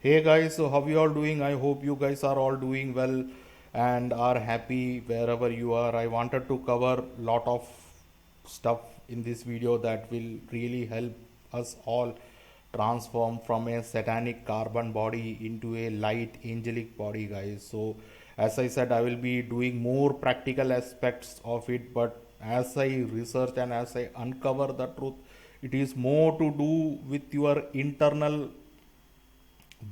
Hey guys, so how you all doing? I hope you guys are all doing well and are happy wherever you are. I wanted to cover lot of stuff in this video that will really help us all transform from a satanic carbon body into a light angelic body, guys. So as I said, I will be doing more practical aspects of it, but as I research and as I uncover the truth, it is more to do with your internal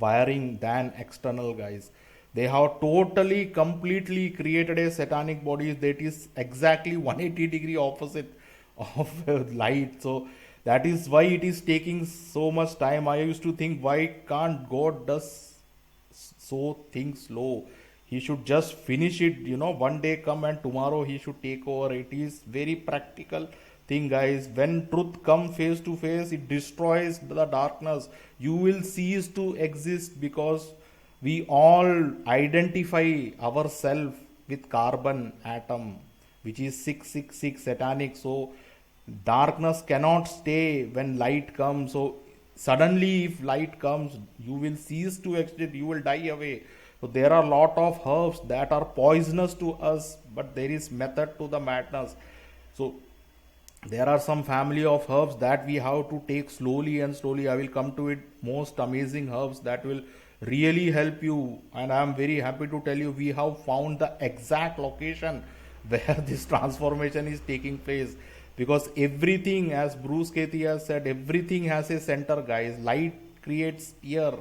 wiring than external, guys. They have totally completely created a satanic body that is exactly 180-degree opposite of light. So that is why it is taking so much time. I used to think, why can't God does so things slow? He should just finish it, one day come and tomorrow he should take over. It is very practical thing, guys. When truth come face to face, it destroys the darkness. You will cease to exist because we all identify ourselves with carbon atom, which is 666 satanic. So darkness cannot stay when light comes. So suddenly if light comes, you will cease to exist, you will die away. So there are a lot of herbs that are poisonous to us, but there is method to the madness. So there are some family of herbs that we have to take slowly and slowly. I will come to it. Most amazing herbs that will really help you, and I am very happy to tell you we have found the exact location where this transformation is taking place. Because everything, as Bruce Katie has said, everything has a center, guys. Light creates here.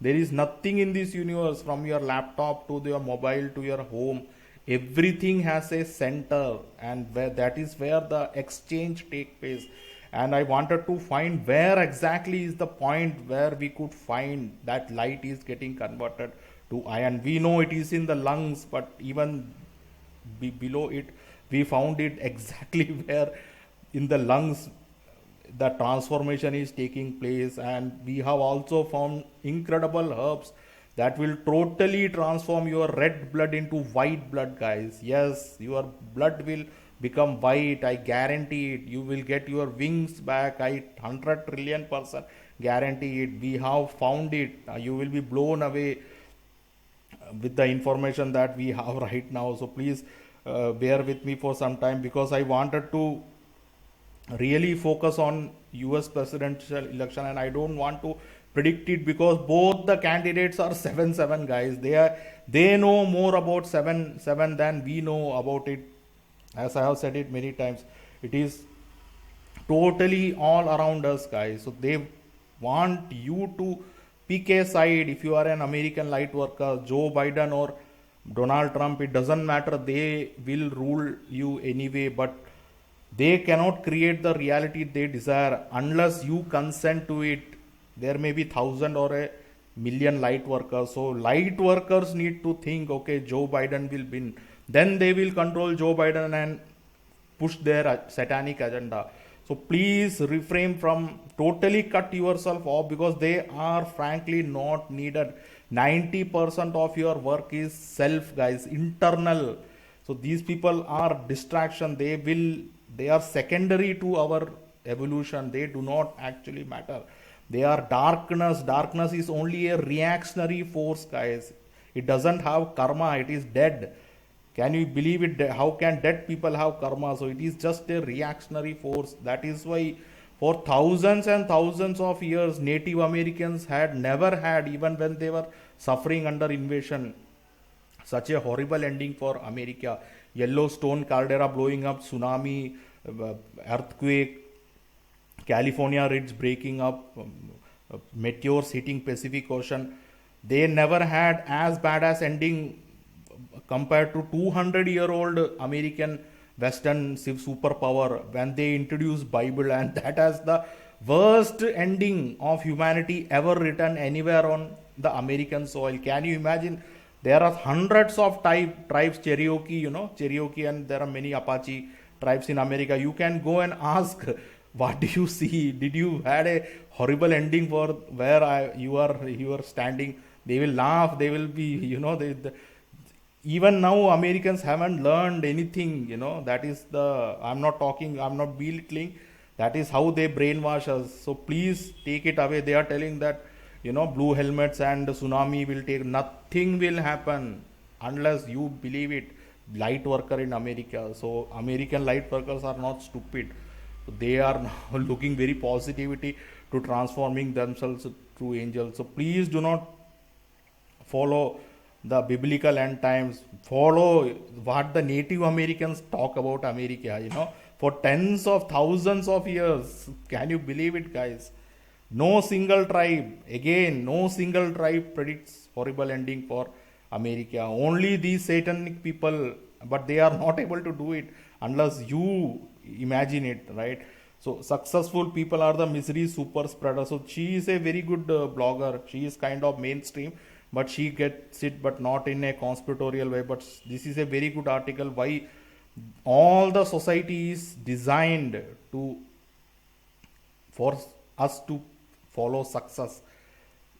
There is nothing in this universe, from your laptop to your mobile to your home, everything has a center, and where that is where the exchange take place. And I wanted to find where exactly is the point where we could find that light is getting converted to iron. We know it is in the lungs, but even below it we found it exactly where in the lungs the transformation is taking place. And we have also found incredible herbs that will totally transform your red blood into white blood, guys. Yes, your blood will become white. I guarantee it. You will get your wings back. I 100 trillion% guarantee it. We have found it. You will be blown away with the information that we have right now. So please bear with me for some time, because I wanted to really focus on US presidential election, and I don't want to predict it because both the candidates are 7-7, guys. They know more about 7-7 than we know about it. As I have said it many times, it is totally all around us, guys. So they want you to pick a side. If you are an American light worker, Joe Biden or Donald Trump, it doesn't matter. They will rule you anyway, but they cannot create the reality they desire unless you consent to it. There may be 1,000 or a million light workers. So light workers need to think, okay, Joe Biden will win. Then they will control Joe Biden and push their satanic agenda. So please refrain from totally cut yourself off, because they are frankly not needed. 90% of your work is self, guys, internal. So these people are distraction. They are secondary to our evolution. They do not actually matter. They are darkness. Darkness is only a reactionary force, guys. It doesn't have karma. It is dead. Can you believe it? How can dead people have karma? So it is just a reactionary force. That is why for thousands and thousands of years, Native Americans had never had, even when they were suffering under invasion, such a horrible ending for America. Yellowstone caldera blowing up, tsunami, earthquake, California ridge breaking up, meteors hitting Pacific Ocean. They never had as bad as ending compared to 200-year-old American Western superpower when they introduced Bible, and that has the worst ending of humanity ever written anywhere on the American soil. Can you imagine? There are hundreds of tribes, Cherokee, and there are many Apache tribes in America. You can go and ask, what do you see? Did you had a horrible ending for where you are standing? They will laugh. They will be, even now Americans haven't learned anything. That is I'm not belittling. That is how they brainwash us. So please take it away. They are telling that blue helmets and tsunami will take, nothing will happen unless you believe it. Light worker in America, so American light workers are not stupid. They are now looking very positivity to transforming themselves to angels. So please do not follow the biblical end times. Follow what the Native Americans talk about America, for tens of thousands of years. Can you believe it, guys? No single tribe, again, no single tribe predicts horrible ending for America. Only these satanic people, but they are not able to do it unless you imagine it, right? So successful people are the misery super spreader. So she is a very good blogger. She is kind of mainstream, but she gets it, but not in a conspiratorial way. But this is a very good article why all the society is designed to for us to follow success.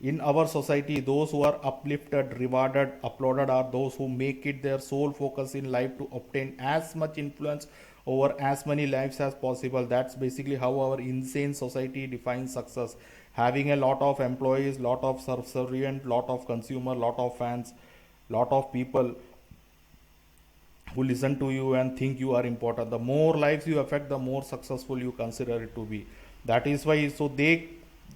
In our society, those who are uplifted, rewarded, applauded are those who make it their sole focus in life to obtain as much influence over as many lives as possible. That's basically how our insane society defines success. Having a lot of employees, lot of subservient, lot of consumer, lot of fans, lot of people who listen to you and think you are important. The more lives you affect, the more successful you consider it to be. That is why, so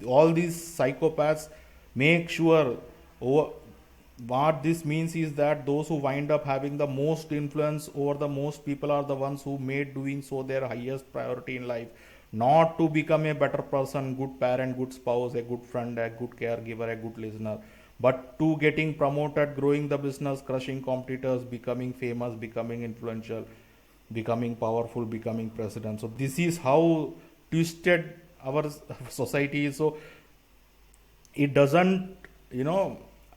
all these psychopaths make sure, what this means is that those who wind up having the most influence over the most people are the ones who made doing so their highest priority in life. Not to become a better person, good parent, good spouse, a good friend, a good caregiver, a good listener, but to getting promoted, growing the business, crushing competitors, becoming famous, becoming influential, becoming powerful, becoming president. So this is how twisted our society is. So it doesn't,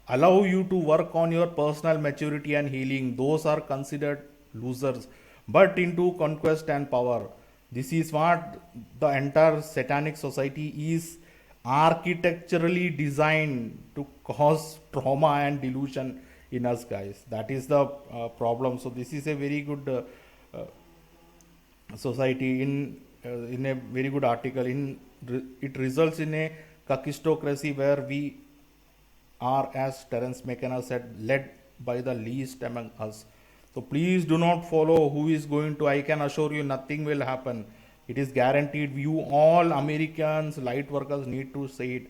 allow you to work on your personal maturity and healing. Those are considered losers, but into conquest and power. This is what the entire satanic society is architecturally designed to cause trauma and delusion in us, guys. That is the problem. So this is a very good society in a very good article. It results in a kakistocracy where we are, as Terence McKenna said, led by the least among us. So please do not follow who is going to. I can assure you nothing will happen. It is guaranteed. You all Americans, light workers need to say it.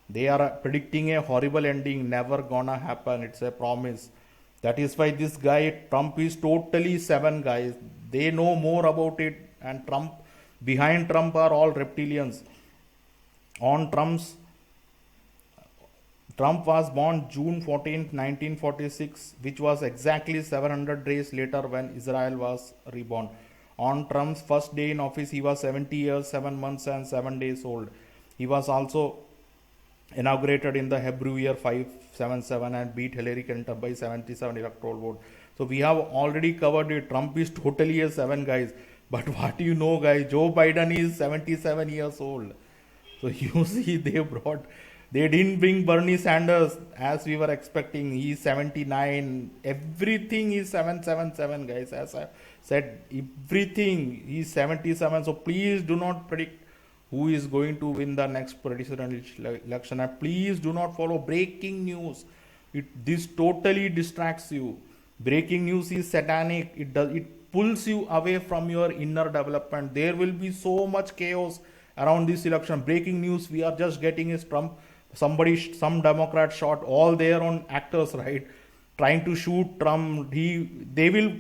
They are predicting a horrible ending. Never gonna happen. It's a promise. That is why this guy Trump is totally seven, guys. They know more about it. And behind Trump are all reptilians. Trump was born June 14, 1946, which was exactly 700 days later when Israel was reborn. On Trump's first day in office, he was 70 years, 7 months and 7 days old. He was also inaugurated in the Hebrew year 577 and beat Hillary Clinton by 77 electoral vote. So we have already covered it. Trump is totally a 7, guys. But what do you know, guys? Joe Biden is 77 years old. So you see, they didn't bring Bernie Sanders as we were expecting. He's 79. Everything is 777, guys. As I said, everything is 77. So please do not predict who is going to win the next presidential election. And please do not follow breaking news. This totally distracts you. Breaking news is satanic. It pulls you away from your inner development. There will be so much chaos around this election. Breaking news, we are just getting is Trump. Some Democrat shot all their own actors, right? Trying to shoot Trump. They will,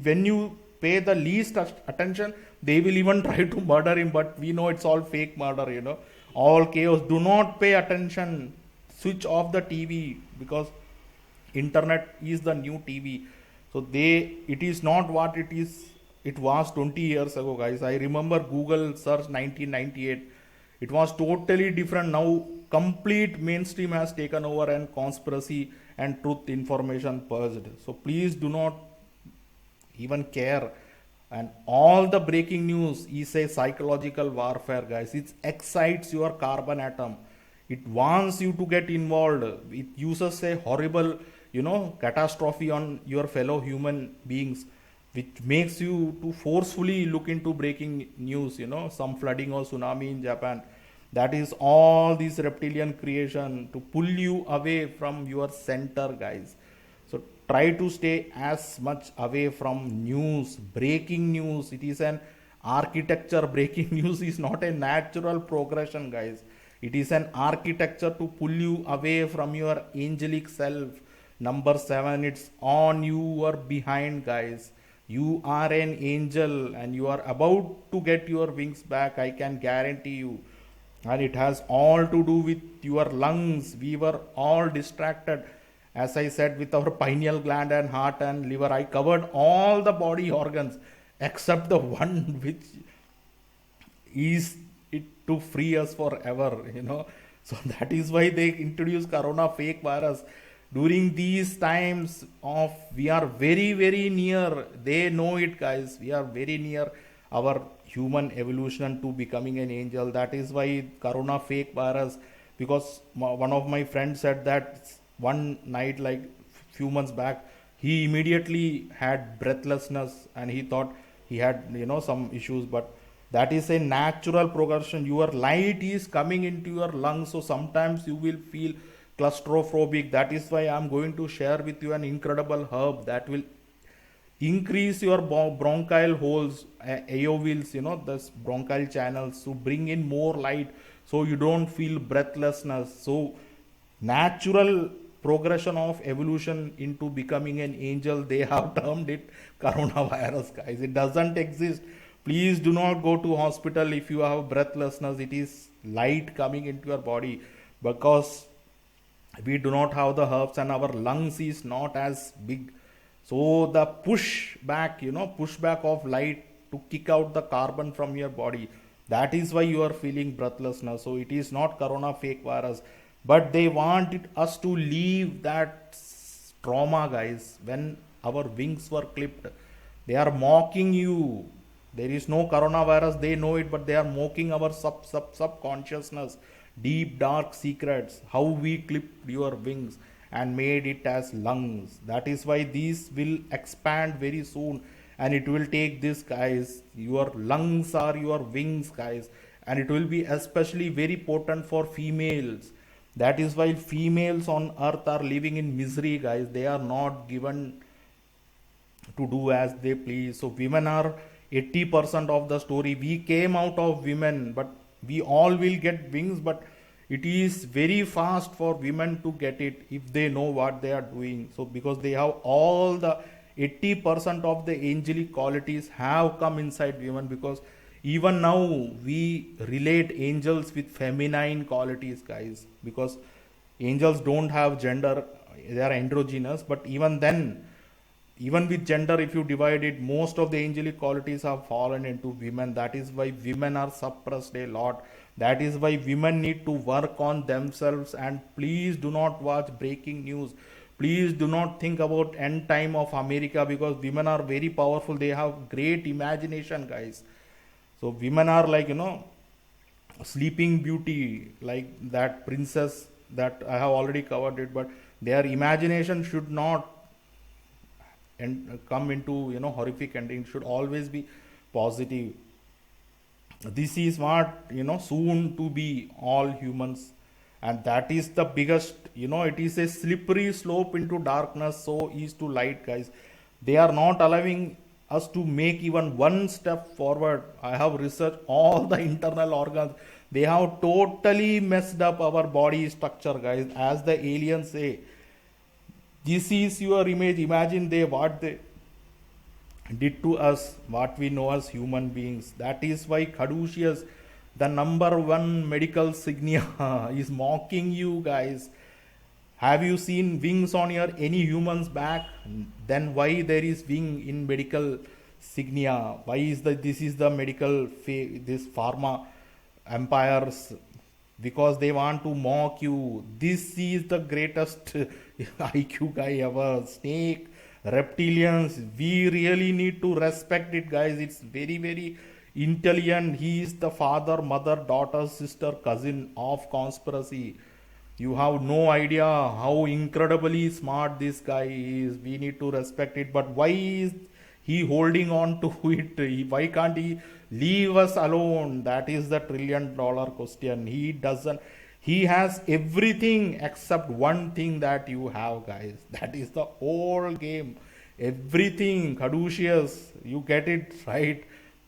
when you pay the least attention, they will even try to murder him. But we know it's all fake murder, all chaos. Do not pay attention. Switch off the TV, because internet is the new TV. So it is not what it was 20 years ago, guys. I remember Google search 1998. It was totally different. Now complete mainstream has taken over and conspiracy and truth information purged. So please do not even care. And all the breaking news is a psychological warfare, guys. It excites your carbon atom. It wants you to get involved. It uses a horrible, catastrophe on your fellow human beings, which makes you to forcefully look into breaking news, some flooding or tsunami in Japan. That is all this reptilian creation to pull you away from your center, guys. So try to stay as much away from news, breaking news. It is an architecture. Breaking news is not a natural progression, guys. It is an architecture to pull you away from your angelic self. Number 7, it's on you or behind, guys. You are an angel and you are about to get your wings back, I can guarantee you. And it has all to do with your lungs. We were all distracted, as I said, with our pineal gland and heart and liver. I covered all the body organs except the one which is it to free us forever. So that is why they introduced corona fake virus during these times of we are very very near. They know it, guys. We are very near our human evolution to becoming an angel. That is why corona fake virus, because one of my friends said that one night, like few months back, he immediately had breathlessness and he thought he had some issues. But that is a natural progression. Your light is coming into your lungs, so sometimes you will feel claustrophobic. That is why I am going to share with you an incredible herb that will increase your bronchial holes, aeovils, this bronchial channels, to bring in more light so you don't feel breathlessness. So natural progression of evolution into becoming an angel, they have termed it coronavirus, guys. It doesn't exist. Please do not go to hospital if you have breathlessness. It is light coming into your body, because we do not have the herbs and our lungs is not as big. So the pushback of light to kick out the carbon from your body, that is why you are feeling breathlessness. So it is not corona fake virus, but they want us to leave that trauma, guys. When our wings were clipped, they are mocking you. There is no coronavirus, they know it, but they are mocking our subconsciousness, deep dark secrets, how we clipped your wings and made it as lungs. That is why these will expand very soon, and it will take this, guys. Your lungs are your wings, guys, and it will be especially very potent for females. That is why females on earth are living in misery, guys. They are not given to do as they please. So women are 80% of the story. We came out of women, but we all will get wings, but it is very fast for women to get it if they know what they are doing. So because they have all the 80% of the angelic qualities have come inside women, because even now we relate angels with feminine qualities, guys, because angels don't have gender, they are androgynous. But even then, even with gender, if you divide it, most of the angelic qualities have fallen into women. That is why women are suppressed a lot. That is why women need to work on themselves. And please do not watch breaking news. Please do not think about end time of America, because women are very powerful. They have great imagination, guys. So women are like sleeping beauty, like that princess that I have already covered it. But their imagination should not and come into horrific ending. Should always be positive. This is what soon to be all humans, and that is the biggest. It is a slippery slope into darkness, so is to light, guys. They are not allowing us to make even one step forward. I have researched all the internal organs. They have totally messed up our body structure, guys. As the aliens say, this is your image. Imagine what they did to us, what we know as human beings. That is why Caduceus, the number one medical signia, is mocking you, guys. Have you seen wings on your any human's back? Then why there is wing in medical signia? Why is this is the medical this pharma empires? Because they want to mock you. This is the greatest IQ guy ever. Snake, reptilians, we really need to respect it, guys. It's very very intelligent. He is the father, mother, daughter, sister, cousin of conspiracy. You have no idea how incredibly smart this guy is. We need to respect it. But why is he holding on to it? Why can't he leave us alone? That is the $1 trillion question. He doesn't. He has everything except one thing that you have, guys. That is the whole game. Everything, caduceus. You get it right.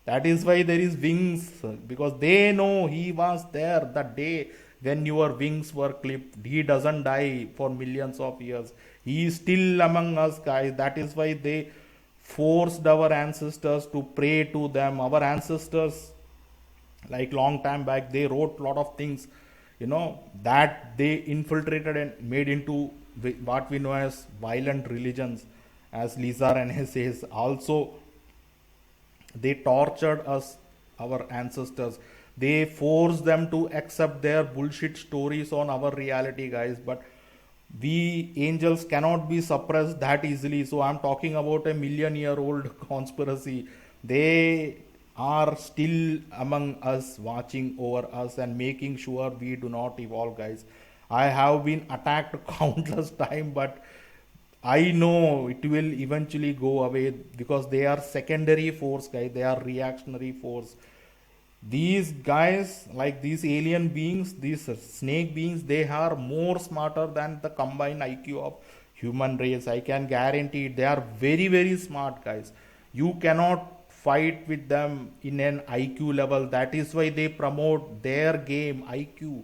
That is why there is wings, because they know he was there the day when your wings were clipped. He doesn't die for millions of years. He is still among us, guys. That is why they forced our ancestors to pray to them. Our ancestors, like long time back, they wrote a lot of things, that they infiltrated and made into what we know as violent religions, as Lisa Renee says. Also, they tortured us, our ancestors. They forced them to accept their bullshit stories on our reality, guys. But we angels cannot be suppressed that easily. So I'm talking about a million-year-old conspiracy. They are still among us, watching over us and making sure we do not evolve, guys. I have been attacked countless times, but I know it will eventually go away, because they are secondary force, guys. They are reactionary force. These guys, like these alien beings, these snake beings, they are more smarter than the combined IQ of human race. I can guarantee it. They are very, very smart, guys. You cannot fight with them in an IQ level. That is why they promote their game, IQ.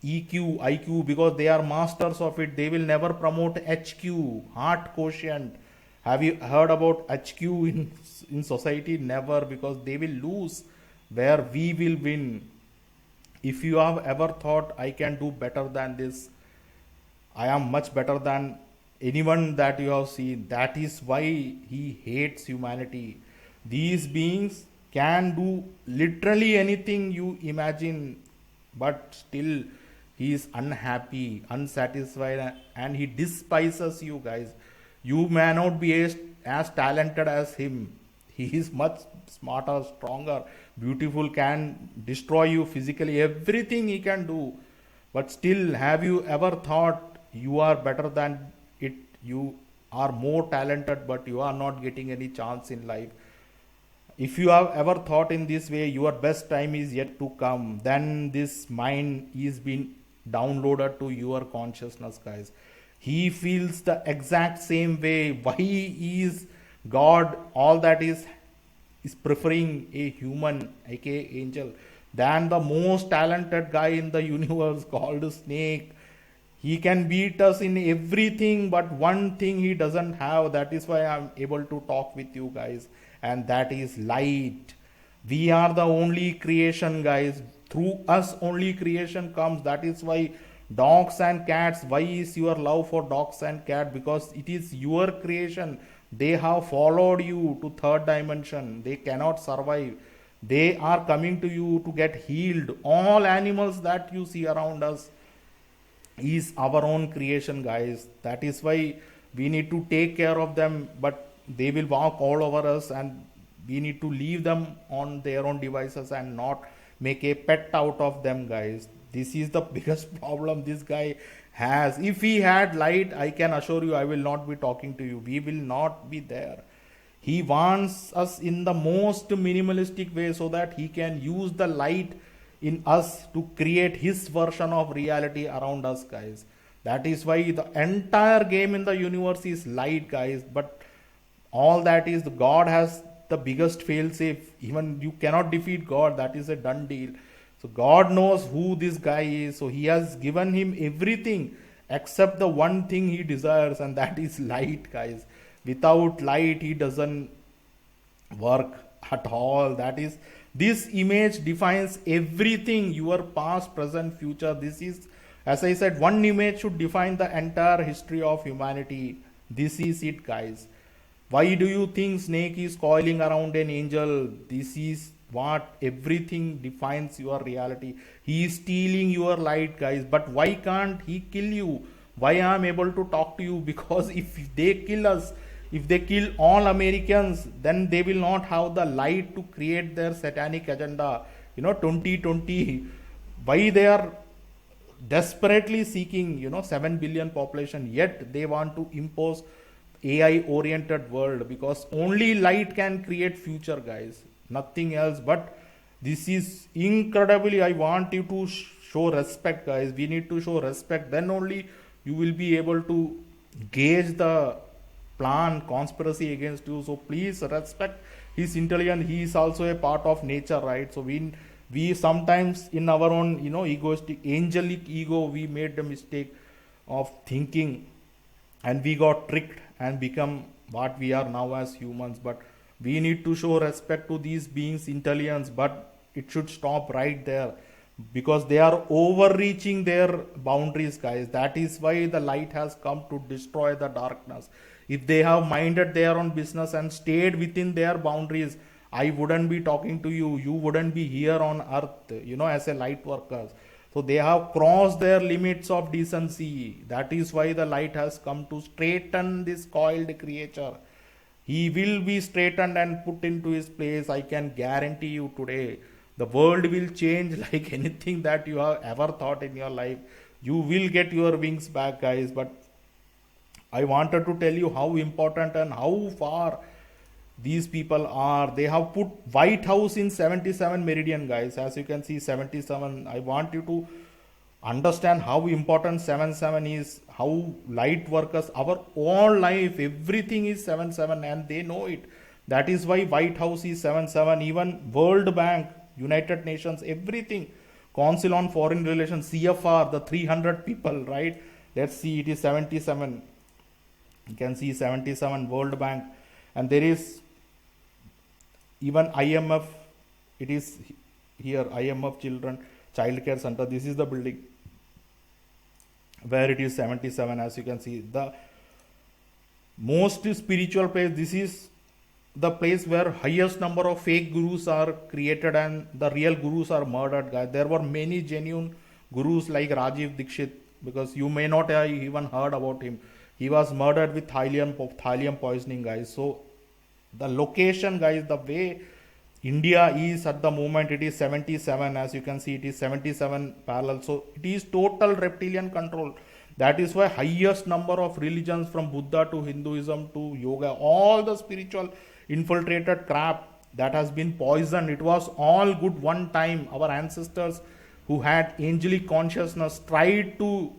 EQ, IQ, because they are masters of it. They will never promote HQ, heart quotient. Have you heard about HQ in society? Never, because they will lose where we will win. If you have ever thought I can do better than this, I am much better than anyone that you have seen. That is why he hates humanity. These beings can do literally anything you imagine, but still he is unhappy, unsatisfied, and he despises you, guys. You may not be as talented as him. He is much smarter, stronger, beautiful, can destroy you physically, everything he can do. But still, have you ever thought you are better than it? You are more talented, but you are not getting any chance in life. If you have ever thought in this way, your best time is yet to come, then this mind is being downloaded to your consciousness, guys. He feels the exact same way. Why is God all that is preferring a human, aka angel, than the most talented guy in the universe called snake? He can beat us in everything, but one thing he doesn't have. That is why I'm able to talk with you guys, and that is light. We are the only creation, guys. Through us only creation comes. That is why dogs and cats, why is your love for dogs and cat? Because it is your creation. They have followed you to third dimension. They cannot survive. They are coming to you to get healed. All animals that you see around us is our own creation, guys. That is why we need to take care of them, but they will walk all over us, and we need to leave them on their own devices and not make a pet out of them, guys. This is the biggest problem this guy has. If he had light, I can assure you I will not be talking to you. We will not be there. He wants us in the most minimalistic way so that he can use the light in us to create his version of reality around us, guys. That is why the entire game in the universe is light, guys. But all that is, God has the biggest failsafe. Even you cannot defeat God. That is a done deal. So God knows who this guy is. So he has given him everything except the one thing he desires, and that is light, guys. Without light, he doesn't work at all. That is, this image defines everything, your past, present, future. This is, as I said, one image should define the entire history of humanity. This is it, guys. Why do you think snake is coiling around an angel? This is what everything defines your reality. He is stealing your light, guys. But why can't he kill you? Why I am able to talk to you? Because if they kill us, if they kill all Americans, then they will not have the light to create their satanic agenda. 2020. Why they are desperately seeking, 7 billion population, yet they want to impose AI oriented world, because only light can create future, guys, nothing else. But this is incredibly, I want you to show respect, guys. We need to show respect, then only you will be able to gauge the plan conspiracy against you. So please respect his intelligence. He is also a part of nature, right? So we sometimes in our own, egoistic angelic ego, we made the mistake of thinking, and we got tricked and become what we are now as humans. But we need to show respect to these beings intelligence, but it should stop right there, because they are overreaching their boundaries, guys. That is why the light has come to destroy the darkness. If they have minded their own business and stayed within their boundaries, I wouldn't be talking to you. You wouldn't be here on earth, as a light worker. So they have crossed their limits of decency. That is why the light has come to straighten this coiled creature. He will be straightened and put into his place. I can guarantee you today. The world will change like anything that you have ever thought in your life. You will get your wings back, guys. But I wanted to tell you how important and how far these people are. They have put White House in 77 meridian, guys. As you can see, 77. I want you to understand how important 77 is, how light workers, our own life, everything is 77, and they know it. That is why White House is 77. Even World Bank, United Nations, everything, Council on Foreign Relations, CFR, the 300 people, right? Let's see, it is 77. You can see 77, World Bank, and there is even IMF. It is here, IMF Child Care Center. This is the building where it is 77. As you can see, the most spiritual place. This is the place where highest number of fake gurus are created and the real gurus are murdered, guys. There were many genuine gurus like Rajiv Dikshit, because you may not have even heard about him. He was murdered with thallium poisoning, guys. So the location, guys, the way India is at the moment, it is 77. As you can see, it is 77 parallel. So it is total reptilian control. That is why highest number of religions, from Buddha to Hinduism to yoga, all the spiritual infiltrated crap that has been poisoned. It was all good one time. Our ancestors who had angelic consciousness tried to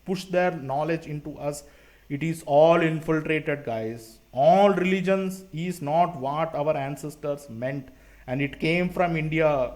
push their knowledge into us. It is all infiltrated, guys. All religions is not what our ancestors meant, and it came from India,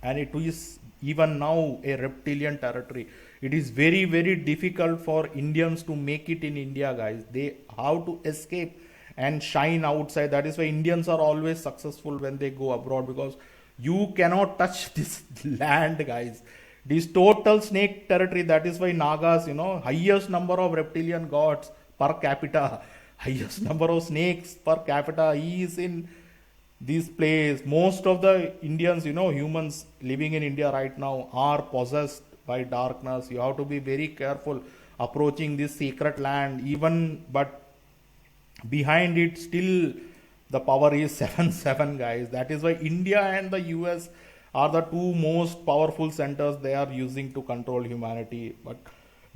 and it is even now a reptilian territory. It is very, very difficult for Indians to make it in India, guys. They have to escape and shine outside. That is why Indians are always successful when they go abroad, because you cannot touch this land, guys. This total snake territory. That is why Nagas, highest number of reptilian gods per capita, highest number of snakes per capita is in this place. Most of the Indians, humans living in India right now are possessed by darkness. You have to be very careful approaching this sacred land. Even, but behind it still the power is 7-7, guys. That is why India and the US are the two most powerful centers they are using to control humanity. But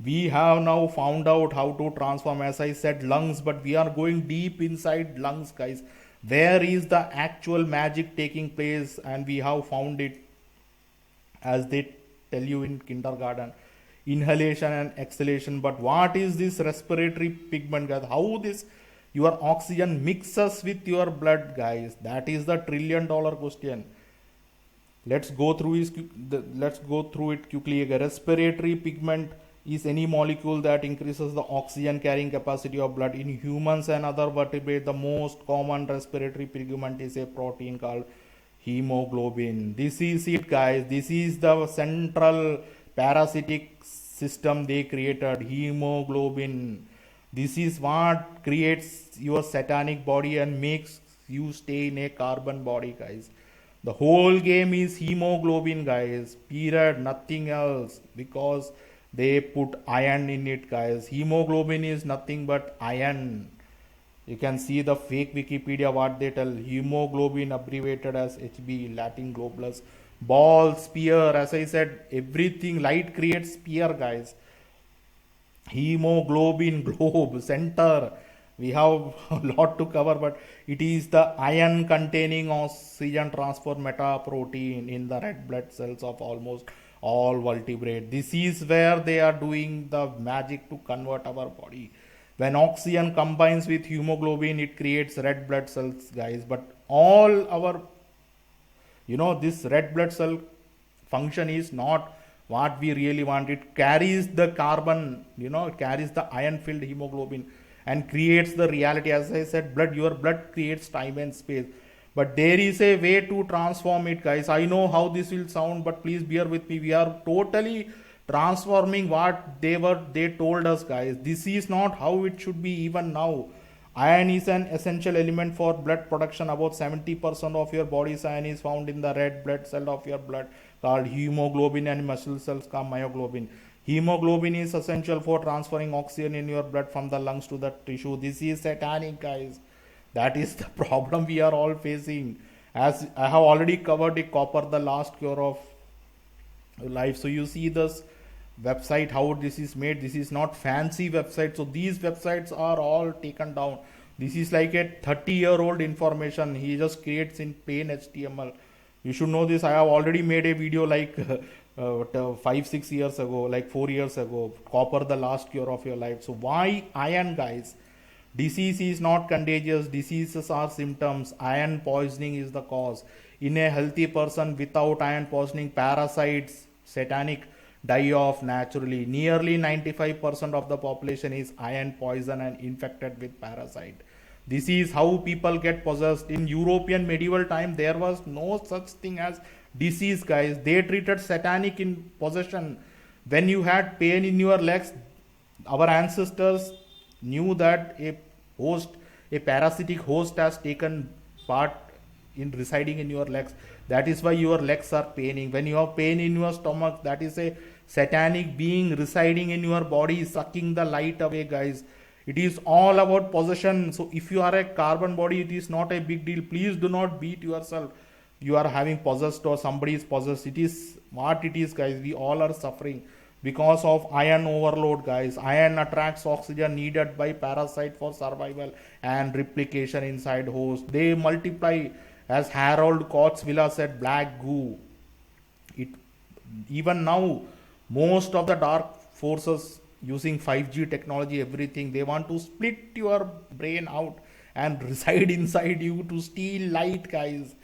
we have now found out how to transform, as I said, lungs, but we are going deep inside lungs, guys. Where is the actual magic taking place? And we have found it, as they tell you in kindergarten, inhalation and exhalation. But what is this respiratory pigment, guys? How this your oxygen mixes with your blood, guys? That is the $1 trillion question. Let's go through it quickly. A respiratory pigment is any molecule that increases the oxygen carrying capacity of blood. In humans and other vertebrates, the most common respiratory pigment is a protein called hemoglobin. This is it, guys. This is the central parasitic system they created, hemoglobin. This is what creates your satanic body and makes you stay in a carbon body, guys. The whole game is hemoglobin, guys. Period. Nothing else. Because they put iron in it, guys. Hemoglobin is nothing but iron. You can see the fake Wikipedia what they tell. Hemoglobin abbreviated as HB, Latin globulus. Ball, spear. As I said, everything. Light creates spear, guys. Hemoglobin, globe, center. we have a lot to cover, but it is the iron containing oxygen transfer metaprotein in the red blood cells of almost all vertebrate. This is where they are doing the magic to convert our body. When oxygen combines with hemoglobin, it creates red blood cells, guys. But all our, this red blood cell function is not what we really want. It carries the carbon, it carries the iron filled hemoglobin and creates the reality. As I said, your blood creates time and space, but there is a way to transform it, guys. I know how this will sound, but please bear with me. We are totally transforming what they told us, guys. This is not how it should be even now. Iron is an essential element for blood production. About 70% of your body's iron is found in the red blood cell of your blood, called hemoglobin, and muscle cells called myoglobin. Hemoglobin is essential for transferring oxygen in your blood from the lungs to the tissue. This is satanic, guys. That is the problem we are all facing. As I have already covered it, copper, the last cure of life. So you see this website, how this is made. This is not fancy website. So these websites are all taken down. This is like a 30-year-old information. He just creates in plain HTML. You should know this. I have already made a video like 5-6 years ago, like 4 years ago. Copper, the last cure of your life. So why iron, guys? Disease is not contagious. Diseases are symptoms. Iron poisoning is the cause. In a healthy person without iron poisoning, parasites, satanic, die off naturally. Nearly 95% of the population is iron poison and infected with parasite. This is how people get possessed. In European medieval time, there was no such thing as disease, guys. They treated satanic in possession. When you had pain in your legs, our ancestors knew that a parasitic host has taken part in residing in your legs. That is why your legs are paining. When you have pain in your stomach, that is a satanic being residing in your body, sucking the light away, guys. It is all about possession. So if you are a carbon body, it is not a big deal. Please do not beat yourself. You are having possessed or somebody is possessed. It is what it is, guys. We all are suffering because of iron overload, guys. Iron attracts oxygen needed by parasite for survival and replication inside host. They multiply, as Harold Kotzvilla said, black goo. It even now, most of the dark forces using 5G technology, everything, they want to split your brain out and reside inside you to steal light, guys.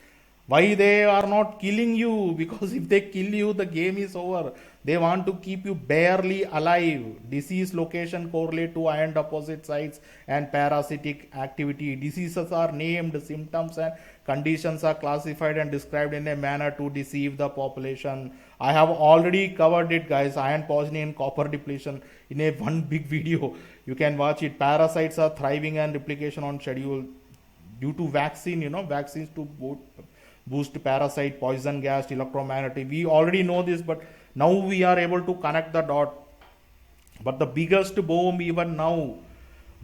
Why they are not killing you? Because if they kill you, the game is over. They want to keep you barely alive. Disease location correlate to iron deposit sites and parasitic activity. Diseases are named, symptoms and conditions are classified and described in a manner to deceive the population. I have already covered it, guys. Iron poisoning and copper depletion in a one big video. You can watch it. Parasites are thriving and replication on schedule due to vaccine, vaccines to boost parasite, poison gas, electromagnetic. We already know this, but now we are able to connect the dot. But the biggest bomb even now,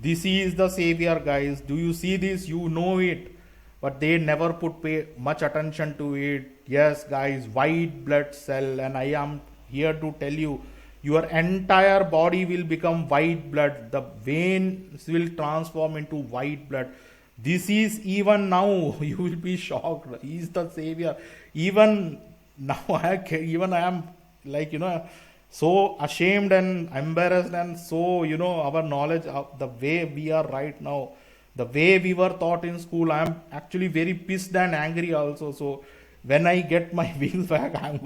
this is the savior, guys. Do you see this? You know it, but they never pay much attention to it. Yes, guys, white blood cell, and I am here to tell you, your entire body will become white blood. The veins will transform into white blood. This is even now, you will be shocked. He is the savior. Even now, I am like, so ashamed and embarrassed, and so, our knowledge of the way we are right now, the way we were taught in school, I am actually very pissed and angry also. So when I get my wings back, I'm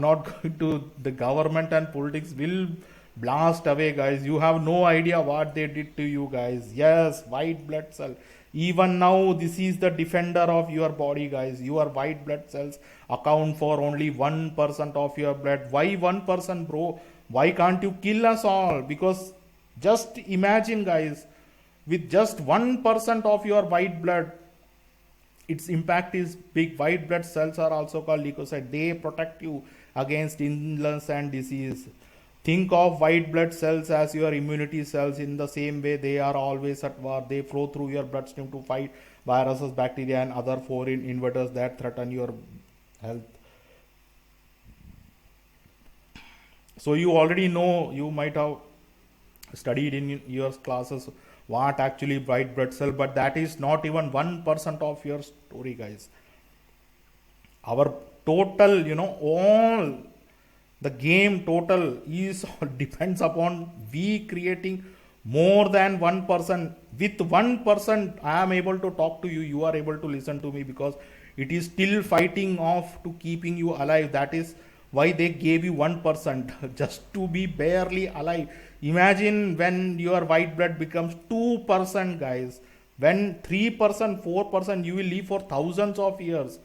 not going to, the government and politics will blast away, guys. You have no idea what they did to you, guys. Yes, white blood cell. Even now, this is the defender of your body, guys. Your white blood cells account for only 1% of your blood. Why 1%, bro? Why can't you kill us all? Because just imagine, guys, with just 1% of your white blood, its impact is big. White blood cells are also called leukocytes. They protect you against illness and disease. Think of white blood cells as your immunity cells. In the same way, they are always at war. They flow through your bloodstream to fight viruses, bacteria, and other foreign invaders that threaten your health. So you already know, you might have studied in your classes what actually white blood cell, but that is not even 1% of your story, guys. Our total, all the game total is depends upon we creating more than 1%. With 1%, I am able to talk to you, you are able to listen to me, because it is still fighting off to keeping you alive. That is why they gave you 1%, just to be barely alive. Imagine when your white blood becomes 2%, guys. When 3%, 4%, you will live for thousands of years.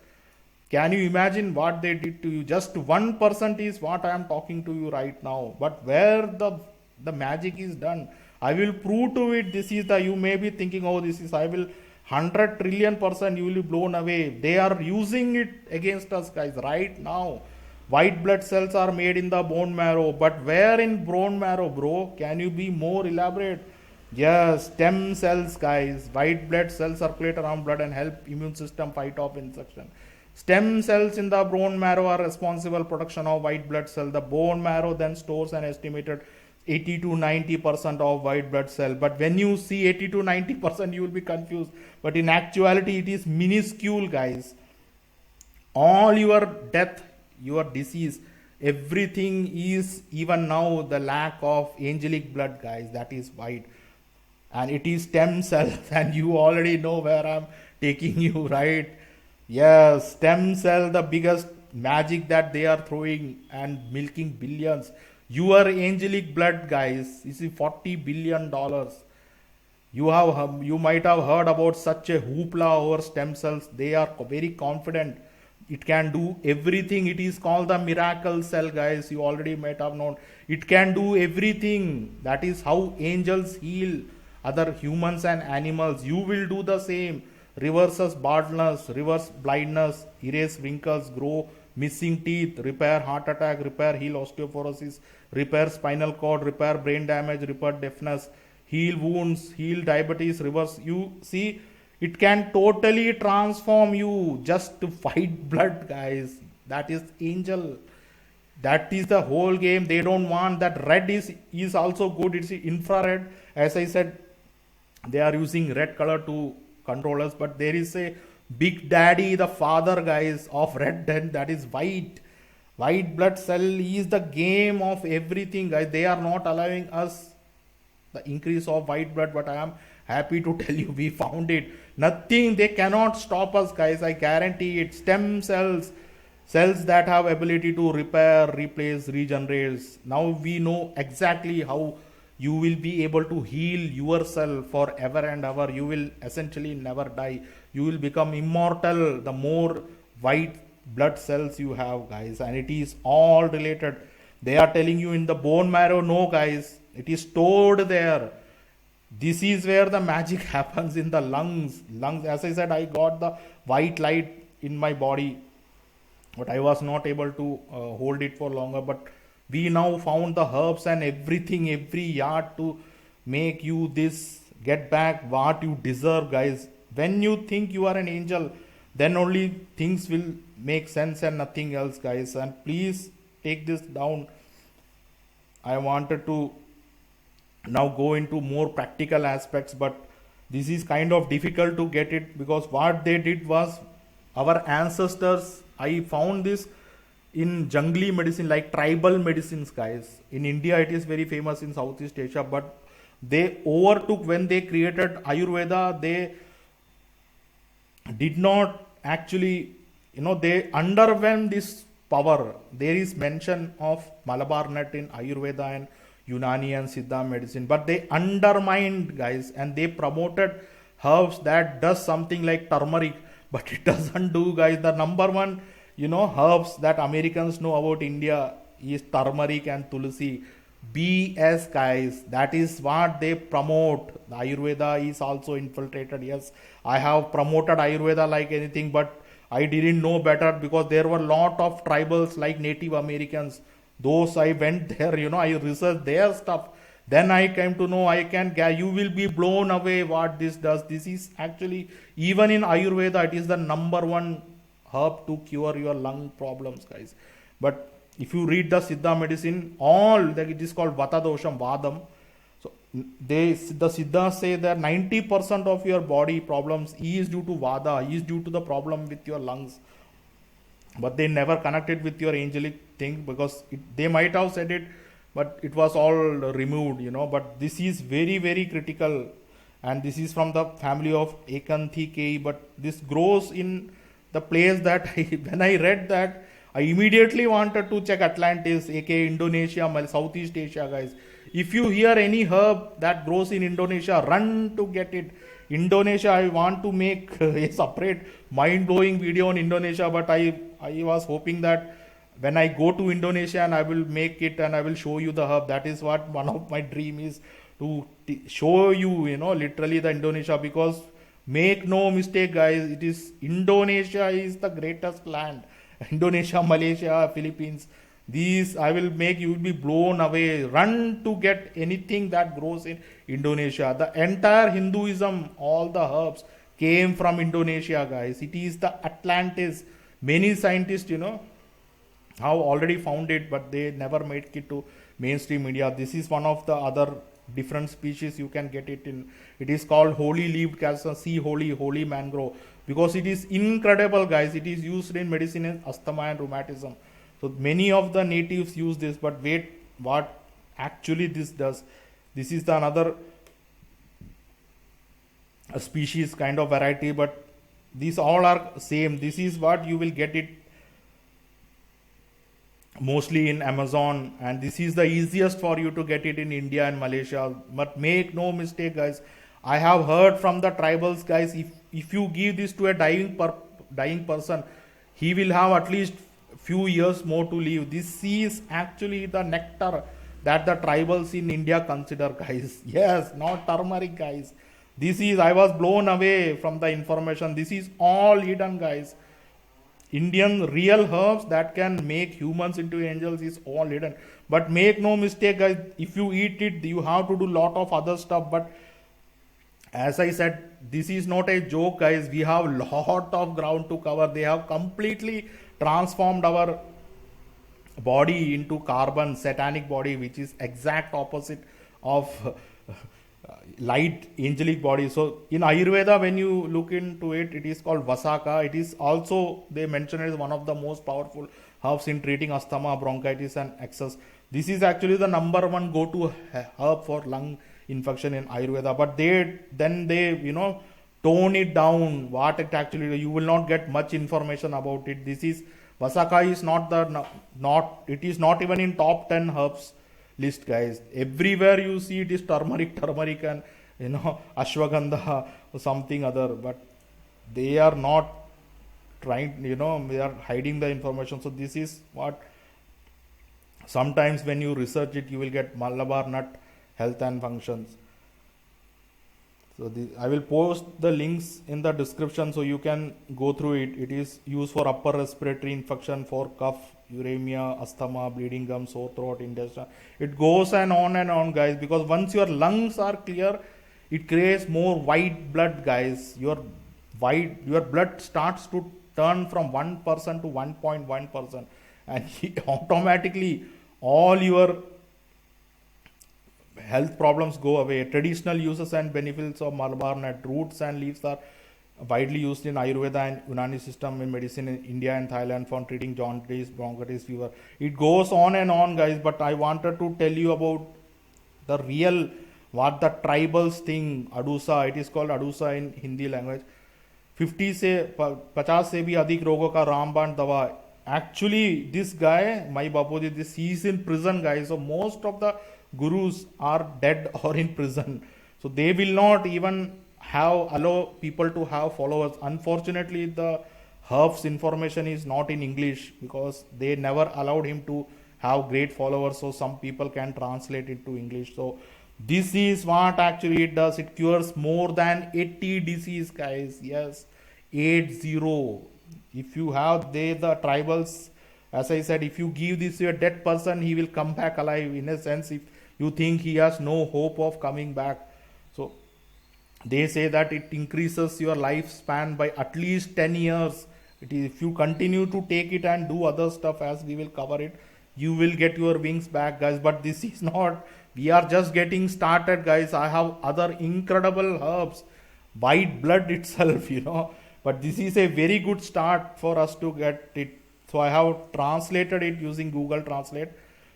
Can you imagine what they did to you? Just 1% is what I am talking to you right now. But where the magic is done, I will prove to it. This is the, you may be thinking, oh, this is, I will 100 trillion% you will be blown away. They are using it against us, guys, right now. White blood cells are made in the bone marrow. But where in bone marrow, bro? Can you be more elaborate? Yes, stem cells, guys. White blood cells circulate around blood and help immune system fight off infection. Stem cells in the bone marrow are responsible production of white blood cell. The bone marrow then stores an estimated 80 to 90% of white blood cell. But when you see 80 to 90%, you will be confused. But in actuality, it is minuscule, guys. All your death, your disease, everything is even now the lack of angelic blood, guys. That is white. And it is stem cells. And you already know where I'm taking you, right? Yes, stem cell, the biggest magic that they are throwing and milking billions. Your angelic blood, guys, is $40 billion. You might have heard about such a hoopla over stem cells. They are very confident. It can do everything. It is called the miracle cell, guys. You already might have known. It can do everything. That is how angels heal other humans and animals. You will do the same. Reverses baldness, reverse blindness, erase wrinkles, grow missing teeth, repair heart attack, repair heal osteoporosis, repair spinal cord, repair brain damage, repair deafness, heal wounds, heal diabetes, reverse. You see, it can totally transform you just to fight blood, guys. That is angel. That is the whole game. They don't want that. Red is also good. It's infrared. As I said, they are using red color to controllers, but there is a big daddy, the father, guys, of red, and that is white. White blood cell is the game of everything, guys. They are not allowing us the increase of white blood, but I am happy to tell you we found it. Nothing, they cannot stop us, guys. I guarantee it. Stem cells, cells that have ability to repair, replace, regenerate. Now we know exactly how you will be able to heal yourself forever and ever. You will essentially never die. You will become immortal the more white blood cells you have, guys. And it is all related. They are telling you in the bone marrow. No, guys, it is stored there. This is where the magic happens in the lungs. As I said, I got the white light in my body, but I was not able to hold it for longer. But we now found the herbs and everything, every yard to make you this, get back what you deserve, guys. When you think you are an angel, then only things will make sense and nothing else, guys. And please take this down. I wanted to now go into more practical aspects, but this is kind of difficult to get it, because what they did was, our ancestors, I found this in jungly medicine, like tribal medicines, guys. In India, it is very famous, in Southeast Asia, but they overtook when they created Ayurveda. They did not actually, they underwent this power. There is mention of Malabar Nut in Ayurveda and Unani and Siddha medicine, but they undermined, guys, and they promoted herbs that does something like turmeric, but it doesn't do, guys. The number one, herbs that Americans know about India is turmeric and tulsi. BS, guys. That is what they promote. The Ayurveda is also infiltrated. Yes, I have promoted Ayurveda like anything, but I didn't know better, because there were a lot of tribals like Native Americans. Those I went there, I researched their stuff. Then I came to know, you will be blown away what this does. This is actually, even in Ayurveda, it is the number one herb to cure your lung problems, guys. But if you read the Siddha medicine, it is called Vata dosham, Vadam. So the Siddhas say that 90% of your body problems is due to Vada, is due to the problem with your lungs. But they never connected with your angelic thing, because they might have said it, but it was all removed, But this is very, very critical, and this is from the family of Acanthicei, but this grows in the place that when I read that, I immediately wanted to check Atlantis, aka Indonesia, Southeast Asia, guys. If you hear any herb that grows in Indonesia, run to get it. Indonesia, I want to make a separate mind-blowing video on Indonesia, but I was hoping that when I go to Indonesia and I will make it and I will show you the herb. That is what one of my dream is, to show you, literally the Indonesia, because make no mistake, guys, it is Indonesia is the greatest land. Indonesia, Malaysia, Philippines, these I will make you will be blown away. Run to get anything that grows in Indonesia. The entire Hinduism, all the herbs came from Indonesia, guys. It is the Atlantis. Many scientists, have already found it, but they never made it to mainstream media. This is one of the other different species you can get it in. It is called holy leaved castor, sea holy mangrove, because it is incredible, guys. It is used in medicine in asthma and rheumatism. So many of the natives use this, but wait, what actually this does? This is the another a species kind of variety, but these all are same. This is what you will get it mostly in Amazon, and this is the easiest for you to get it in India and Malaysia. But make no mistake, guys, I have heard from the tribals, guys, if you give this to a dying person, he will have at least few years more to live. This is actually the nectar that the tribals in India consider, guys. Yes, not turmeric, guys. This is, I was blown away from the information. This is all hidden, guys. Indian real herbs that can make humans into angels is all hidden. But make no mistake, guys, if you eat it, you have to do lot of other stuff. But as I said, this is not a joke, guys. We have lot of ground to cover. They have completely transformed our body into carbon, satanic body, which is exact opposite of light angelic body. So in Ayurveda, when you look into it, it is called Vasaka. It is also, they mention it as one of the most powerful herbs in treating asthma, bronchitis and excess. This is actually the number one go-to herb for lung infection in Ayurveda. But they tone it down. What it actually, you will not get much information about it. This is, Vasaka is it is not even in top 10 herbs list, guys. Everywhere you see it is turmeric and ashwagandha or something other, but they are not trying, they are hiding the information. So this is what sometimes when you research it, you will get Malabar Nut health and functions. So I will post the links in the description so you can go through it. It is used for upper respiratory infection, for cough, uremia, asthma, bleeding gums, sore throat, indigestion. It goes on, guys, because once your lungs are clear, it creates more white blood, guys. Your blood starts to turn from 1% to 1.1%, and automatically all your health problems go away. Traditional uses and benefits of Malabar Nut. Roots and leaves are widely used in Ayurveda and Unani system in medicine in India and Thailand for treating jaundice, bronchitis, fever. It goes on, guys, but I wanted to tell you about the real, what the tribals think. Adusa, it is called Adusa in Hindi language. 50 से 50 से भी अधिक रोगों का रामबाण दवा. Actually, this guy, my Bapuji, he is in prison, guys. So most of the gurus are dead or in prison. So they will not even allow people to have followers. Unfortunately, the herbs information is not in English because they never allowed him to have great followers, so some people can translate it to English. So this is what actually it does. It cures more than 80 disease, guys. Yes, 80. If you have the tribals, as I said, if you give this to a dead person, he will come back alive. In a sense, if you think he has no hope of coming back. So they say that it increases your lifespan by at least 10 years. If you continue to take it and do other stuff as we will cover it, you will get your wings back, guys. But this is not We are just getting started, guys. I have other incredible herbs, white blood itself, but this is a very good start for us to get it. So I have translated it using Google Translate,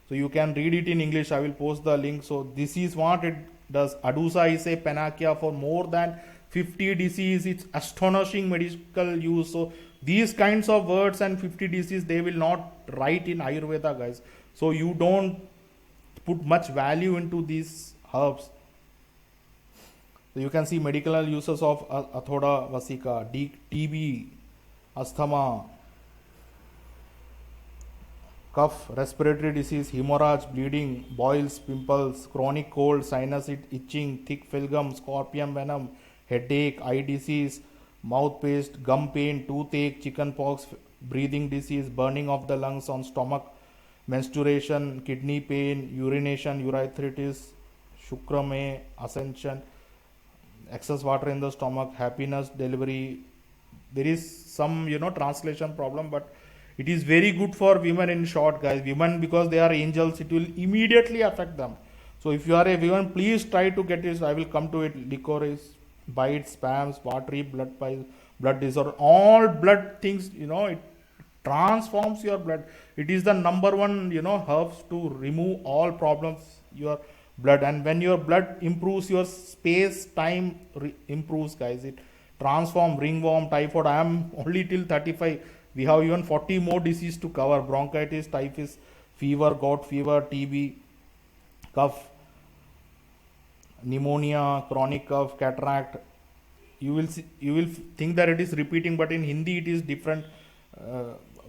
so you can read it in English. I will post the link. So this is what it does. Adusa is a panacea for more than 50 disease. It's astonishing medical use. So these kinds of words and 50 disease, they will not write in Ayurveda, guys. So you don't put much value into these herbs. So you can see medical uses of adhatoda, Vasaka, TB, asthma, cough, respiratory disease, hemorrhage, bleeding, boils, pimples, chronic cold, sinus itching, thick phlegm, scorpion venom, headache, eye disease, mouth paste, gum pain, toothache, chicken pox, breathing disease, burning of the lungs on stomach, menstruation, kidney pain, urination, urethritis, shukrame, ascension, excess water in the stomach, happiness, delivery. There is some translation problem, but it is very good for women. In short, guys, women, because they are angels, it will immediately affect them. So if you are a woman, please try to get this. I will come to it. Licorice, bites, spams, watery, blood piles, blood disorder, all blood things, it transforms your blood. It is the number one, herbs to remove all problems, your blood. And when your blood improves, your space time improves, guys. It transforms ringworm, typhoid. I am only till 35. We have even 40 more diseases to cover: bronchitis, typhus, fever, gout fever, TB, cough, pneumonia, chronic cough, cataract. You will think that it is repeating, but in Hindi it is different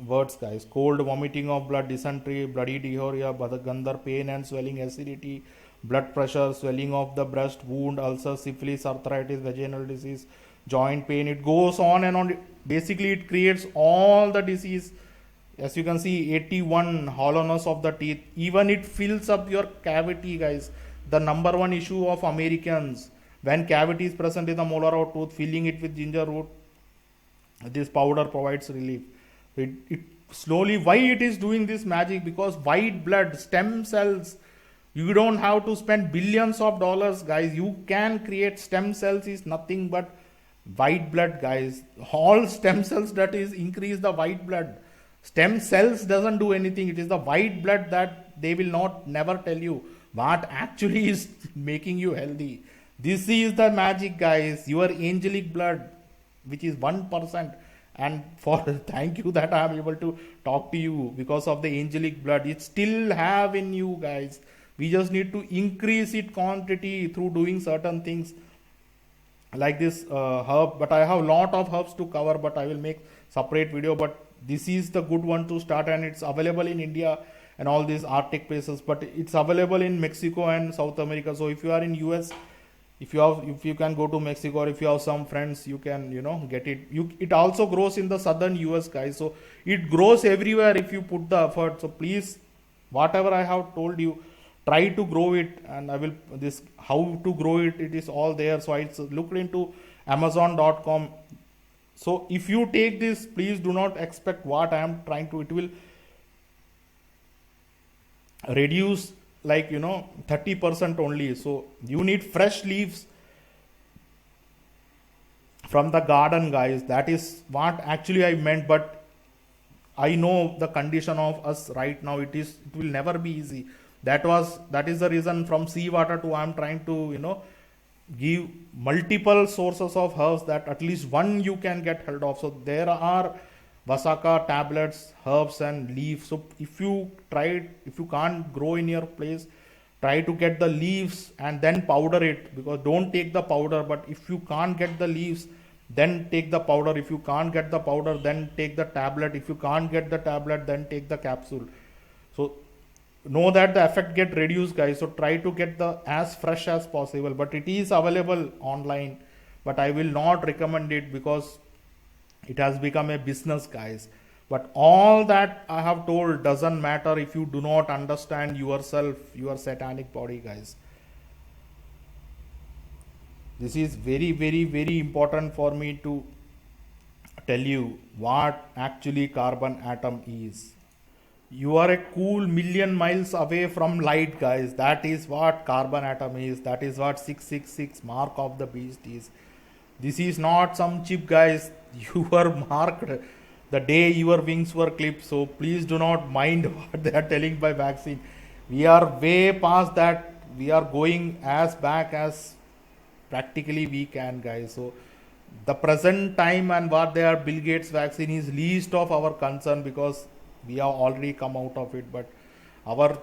words, guys. Cold, vomiting of blood, dysentery, bloody diarrhea, gandhar, pain and swelling, acidity, blood pressure, swelling of the breast, wound, ulcer, syphilis, arthritis, vaginal disease, joint pain. It goes on and on. Basically, it creates all the disease. As you can see, 81, hollowness of the teeth. Even it fills up your cavity, guys. The number one issue of Americans, when cavity is present in the molar or tooth, filling it with ginger root, this powder provides relief. It slowly, why it is doing this magic? Because white blood, stem cells, you don't have to spend billions of dollars, guys. You can create stem cells. Is nothing but white blood, guys. All stem cells, that is increase the white blood. Stem cells doesn't do anything. It is the white blood that they will never tell you what actually is making you healthy. This is the magic, guys. Your angelic blood, which is 1%. And for thank you that I am able to talk to you because of the angelic blood. It still have in you, guys. We just need to increase its quantity through doing certain things like this herb. But I have lot of herbs to cover, but I will make separate video. But this is the good one to start, and it's available in India and all these Arctic places, but it's available in Mexico and South America. So if you are in US, if you can go to Mexico, or if you have some friends, you can get it. It also grows in the southern US, guys. So it grows everywhere if you put the effort. So please, whatever I have told you, try to grow it. And I will this how to grow it, it is all there. So I looked into Amazon.com. So if you take this, please do not expect what I am trying to. It will reduce like 30% only. So you need fresh leaves from the garden, guys. That is what actually I meant. But I know the condition of us right now. It will never be easy. That is the reason from seawater to I am trying to give multiple sources of herbs that at least one you can get hold of. So there are Vasaka tablets, herbs and leaves. So if you can't grow in your place, try to get the leaves and then powder it. Because don't take the powder, but if you can't get the leaves, then take the powder. If you can't get the powder, then take the tablet. If you can't get the tablet, then take the capsule. So know that the effect get reduced, guys. So try to get the as fresh as possible. But it is available online, but I will not recommend it because it has become a business, guys. But all that I have told doesn't matter if you do not understand yourself, your satanic body, guys. This is very, very, very important for me to tell you what actually carbon atom is. You are a cool million miles away from light, guys. That is what carbon atom is. That is what 666 mark of the beast is. This is not some chip, guys. You were marked the day your wings were clipped. So please do not mind what they are telling by vaccine. We are way past that. We are going as back as practically we can, guys. So the present time and what they are Bill Gates vaccine is least of our concern, because we have already come out of it. But our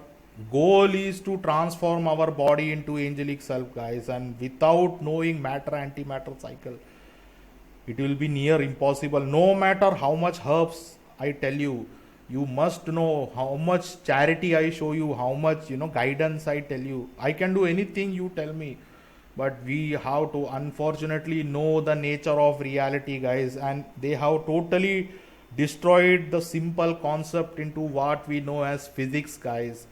goal is to transform our body into angelic self, guys, and without knowing matter antimatter cycle, it will be near impossible. No matter how much herbs I tell you, you must know how much charity I show you, how much guidance I tell you. I can do anything you tell me, but we have to unfortunately know the nature of reality, guys, and they have totally destroyed the simple concept into what we know as physics, guys.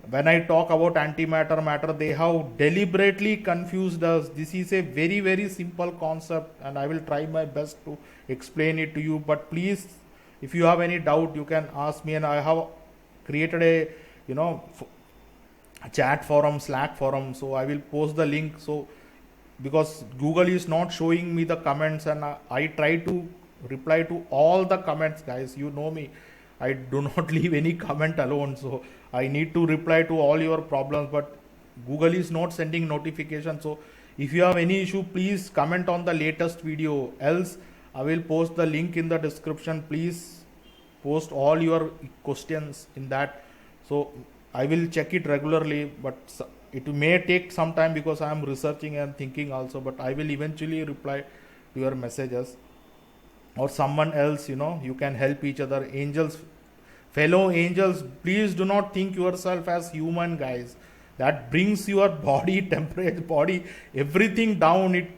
When I talk about antimatter matter, they have deliberately confused us. This is a very very simple concept, and I will try my best to explain it to you. But please, if you have any doubt, you can ask me, and I have created a chat forum, Slack forum, so I will post the link. So because Google is not showing me the comments, and I try to reply to all the comments, guys. You know me, I do not leave any comment alone, so I need to reply to all your problems, but Google is not sending notification. So if you have any issue, please comment on the latest video, else I will post the link in the description. Please post all your questions in that, so I will check it regularly, but it may take some time because I am researching and thinking also, but I will eventually reply to your messages. Or someone else, you can help each other. Angels, fellow angels, please do not think yourself as human, guys. That brings your body temperature, body, everything down. It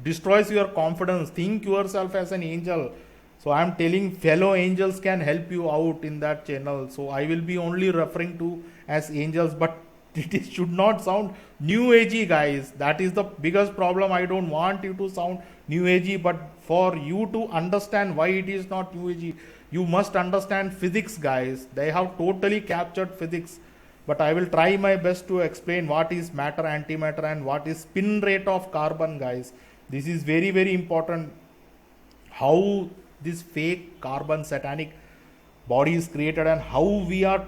destroys your confidence. Think yourself as an angel. So I am telling, fellow angels can help you out in that channel. So I will be only referring to as angels, but it should not sound new agey, guys. That is the biggest problem. I don't want you to sound new agey, but for you to understand why it is not new agey, you must understand physics, guys. They have totally captured physics, but I will try my best to explain what is matter antimatter and what is spin rate of carbon, guys. This is very very important. How this fake carbon satanic body is created, and how we are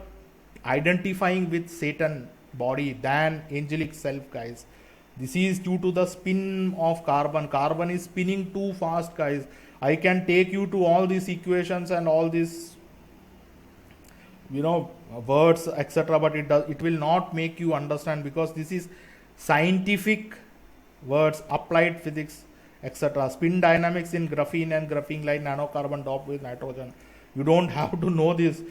identifying with Satan body than angelic self, guys. This is due to the spin of carbon. Carbon is spinning too fast, guys. I can take you to all these equations and all these words, etc., but it will not make you understand, because this is scientific words, applied physics, etc. Spin dynamics in graphene and graphene like nanocarbon doped with nitrogen. You don't have to know this.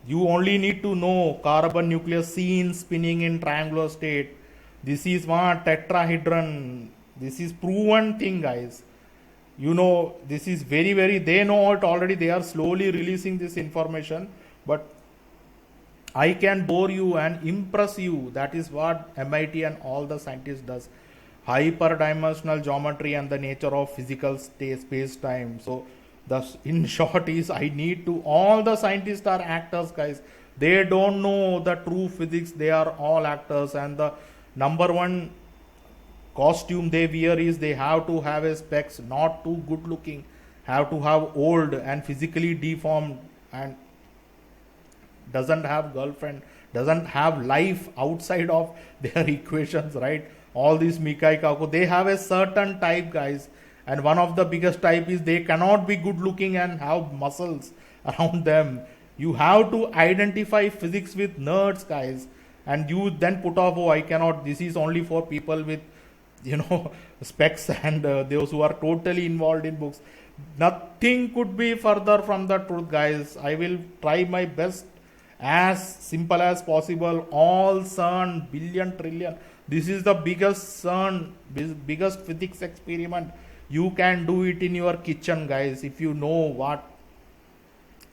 You only need to know carbon nucleus seen spinning in triangular state. This is one tetrahedron. This is proven thing, guys. This is very very, they know it already. They are slowly releasing this information, but I can bore you and impress you. That is what MIT and all the scientists does. Hyperdimensional geometry and the nature of physical space time. So in short is, I need to, all the scientists are actors, guys. They don't know the true physics. They are all actors, and the number one costume they wear is they have to have a specs, not too good looking, have to have old and physically deformed, and doesn't have girlfriend, doesn't have life outside of their equations, right? All these Mikai Kako, they have a certain type, guys. And one of the biggest type is they cannot be good looking and have muscles around them. You have to identify physics with nerds, guys. And you then put off, oh, I cannot, this is only for people with, specs and those who are totally involved in books. Nothing could be further from the truth, guys. I will try my best as simple as possible. All CERN, billion, trillion. This is the biggest CERN, biggest physics experiment. You can do it in your kitchen, guys, if you know what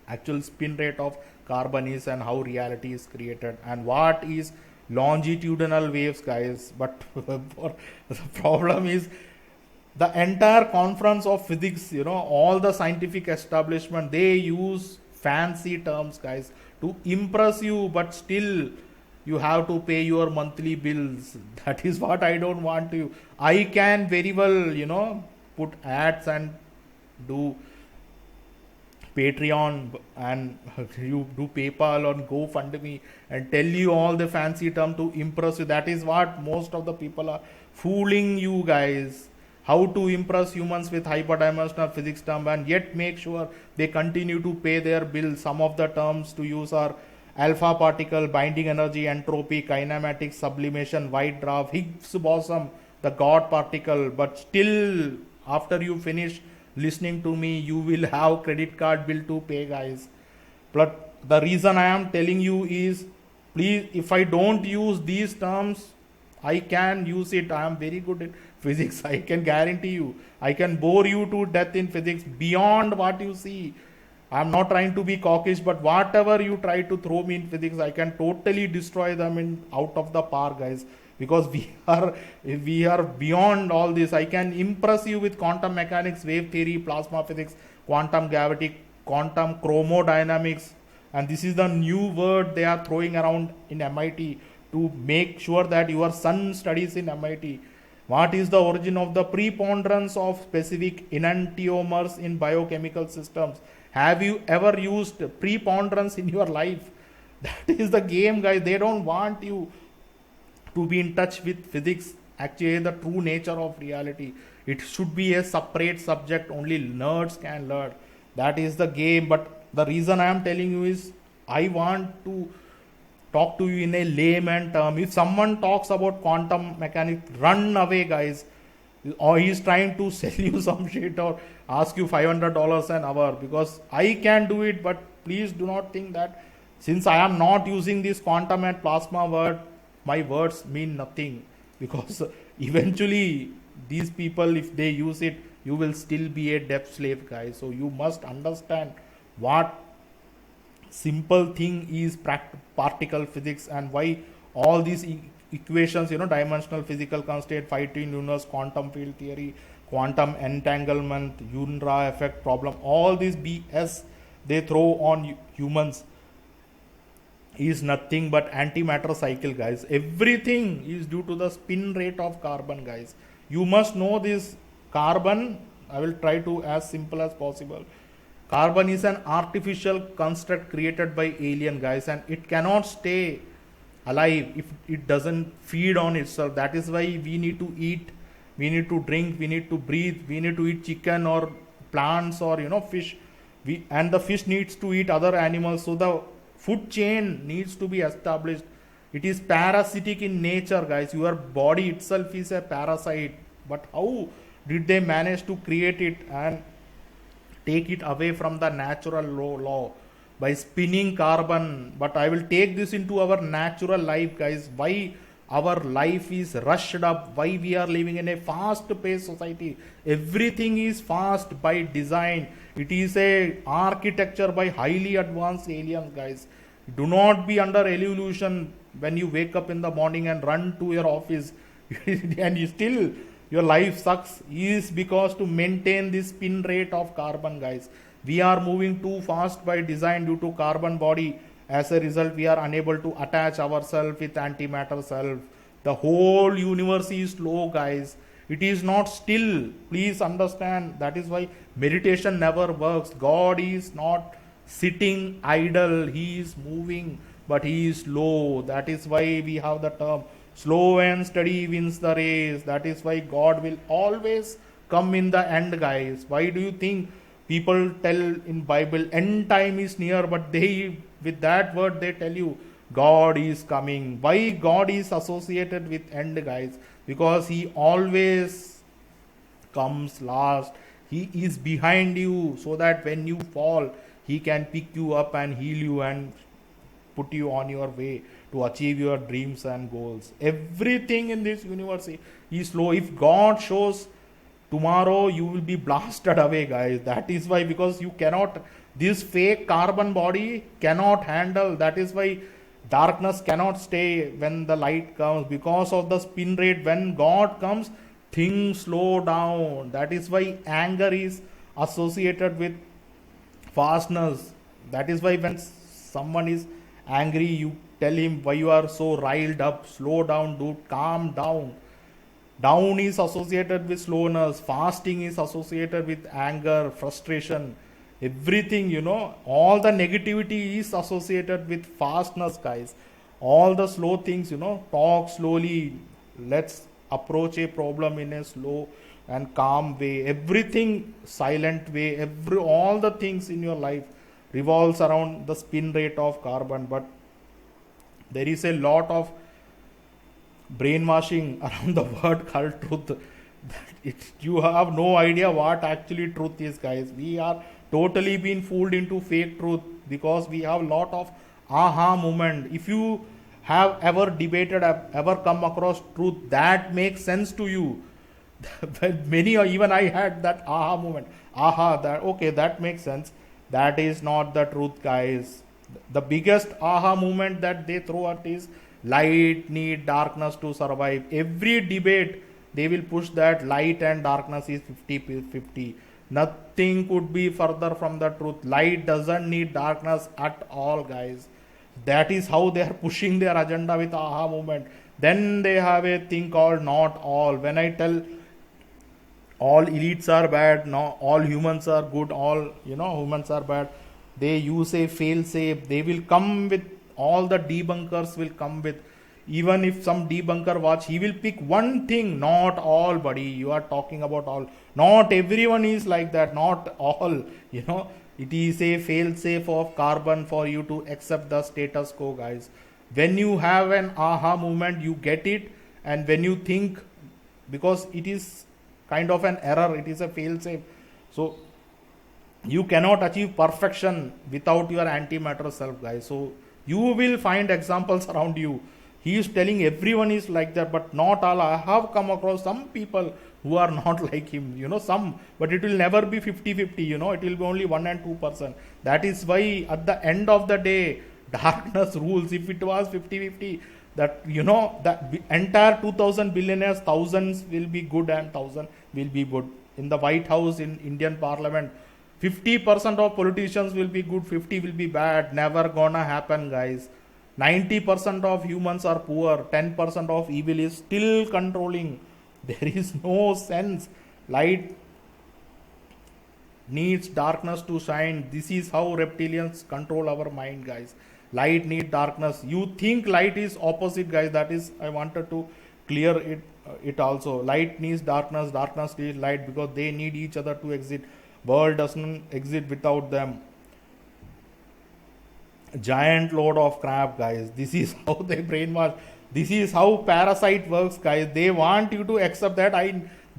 actual spin rate of carbon is and how reality is created and what is longitudinal waves, guys. But the problem is the entire conference of physics, all the scientific establishment, they use fancy terms, guys, to to impress you, but still you have to pay your monthly bills. That is what I don't want to. I can very well, put ads and do Patreon and you do PayPal or GoFundMe and tell you all the fancy term to impress you. That is what most of the people are fooling you guys. How to impress humans with hyperdimensional physics term and yet make sure they continue to pay their bills. Some of the terms to use are alpha particle, binding energy, entropy, kinematics, sublimation, white dwarf, Higgs boson, the God particle. But still, after you finish listening to me, you will have credit card bill to pay, guys. But the reason I am telling you is, please, if I don't use these terms, I can use it. I am very good in physics. I can guarantee you. I can bore you to death in physics beyond what you see. I am not trying to be cockish, but whatever you try to throw me in physics, I can totally destroy them out of the park, guys. Because we are beyond all this. I can impress you with quantum mechanics, wave theory, plasma physics, quantum gravity, quantum chromodynamics, and this is the new word they are throwing around in MIT to make sure that your son studies in MIT. What is the origin of the preponderance of specific enantiomers in biochemical systems? Have you ever used preponderance in your life? That is the game, guys. They don't want you to be in touch with physics, actually the true nature of reality. It should be a separate subject, only nerds can learn. That is the game. But the reason I am telling you is, I want to talk to you in a layman term. If someone talks about quantum mechanics, run away, guys. Or he's trying to sell you some shit or ask you $500 an hour, because I can do it. But please do not think that since I am not using this quantum and plasma word, my words mean nothing, because eventually these people, if they use it, you will still be a deaf slave, guys. So you must understand what simple thing is particle physics and why all these equations, dimensional physical constant, fighting universe, quantum field theory, quantum entanglement, Unra effect problem, all these BS they throw on humans is nothing but antimatter cycle, guys. Everything is due to the spin rate of carbon, guys. You must know this. Carbon, I will try to as simple as possible. Carbon is an artificial construct created by alien, guys, and it cannot stay alive if it doesn't feed on itself. That is why we need to eat, we need to drink, we need to breathe, we need to eat chicken or plants or fish. And the fish needs to eat other animals. So the food chain needs to be established. It is parasitic in nature, guys. Your body itself is a parasite. But how did they manage to create it and take it away from the natural law? By spinning carbon. But I will take this into our natural life, guys. Why our life is rushed up, why we are living in a fast paced society. Everything is fast by design. It is a architecture by highly advanced aliens, guys. Do not be under illusion when you wake up in the morning and run to your office and you still your life sucks, is because to maintain this spin rate of carbon, guys. We are moving too fast by design due to carbon body. As a result, we are unable to attach ourselves with antimatter self. The whole universe is slow, guys. It is not still. Please understand. That is why meditation never works. God is not sitting idle. He is moving, but he is slow. That is why we have the term slow and steady wins the race. That is why God will always come in the end, guys. Why do you think people tell in Bible end time is near, but they with that word they tell you God is coming? Why God is associated with end, guys? Because he always comes last. He is behind you, so that when you fall, he can pick you up and heal you and put you on your way to achieve your dreams and goals. Everything in this universe is slow. If God shows tomorrow, you will be blasted away, guys. That is why, because you cannot, this fake carbon body cannot handle. That is why darkness cannot stay when the light comes, because of the spin rate. When God comes, things slow down. That is why anger is associated with fastness. That is why when someone is angry, you tell him why you are so riled up. Slow down, dude, calm down. Down is associated with slowness, fasting is associated with anger, frustration, everything, all the negativity is associated with fastness, guys. All the slow things, talk slowly. Let's approach a problem in a slow and calm way. Everything silent way. All the things in your life revolves around the spin rate of carbon. But there is a lot of brainwashing around the word called truth. You have no idea what actually truth is, guys. We are totally been fooled into fake truth because we have lot of aha moment. If you have ever debated, ever come across truth that makes sense to you, many, or even I had that aha moment. Aha, that okay, that makes sense. That is not the truth, guys. The biggest aha moment that they throw at is light need darkness to survive. Every debate they will push that light and darkness is 50-50. Nothing could be further from the truth. Light doesn't need darkness at all, guys. That is how they are pushing their agenda with aha movement. Then they have a thing called not all. When I tell all elites are bad, no, all humans are good, all humans are bad, they use a fail safe. They will come with all the debunkers will come with, even if some debunker watch, he will pick one thing. Not all, buddy, you are talking about all. Not everyone is like that. Not all. It is a fail safe of carbon for you to accept the status quo, guys. When you have an aha moment, you get it. And when you think, because it is kind of an error, it is a fail safe. So you cannot achieve perfection without your antimatter self, guys. So you will find examples around you. He is telling everyone is like that, but not all. I have come across some people who are not like him, some, but it will never be 50-50, it will be only 1 and 2%. That is why at the end of the day, darkness rules. If it was 50-50, that, that entire 2000 billionaires, thousands will be good and 1000 will be good. In the White House, in Indian Parliament, 50% of politicians will be good, 50 will be bad. Never gonna happen, guys. 90% of humans are poor, 10% of evil is still controlling. There is no sense. Light needs darkness to shine. This is how reptilians control our mind, guys. Light needs darkness. You think light is opposite, guys. That is, I wanted to clear it also. Light needs darkness, darkness needs light, because they need each other to exist. World doesn't exist without them. Giant load of crap, guys. This is how they brainwash. This is how parasite works, guys. They want you to accept that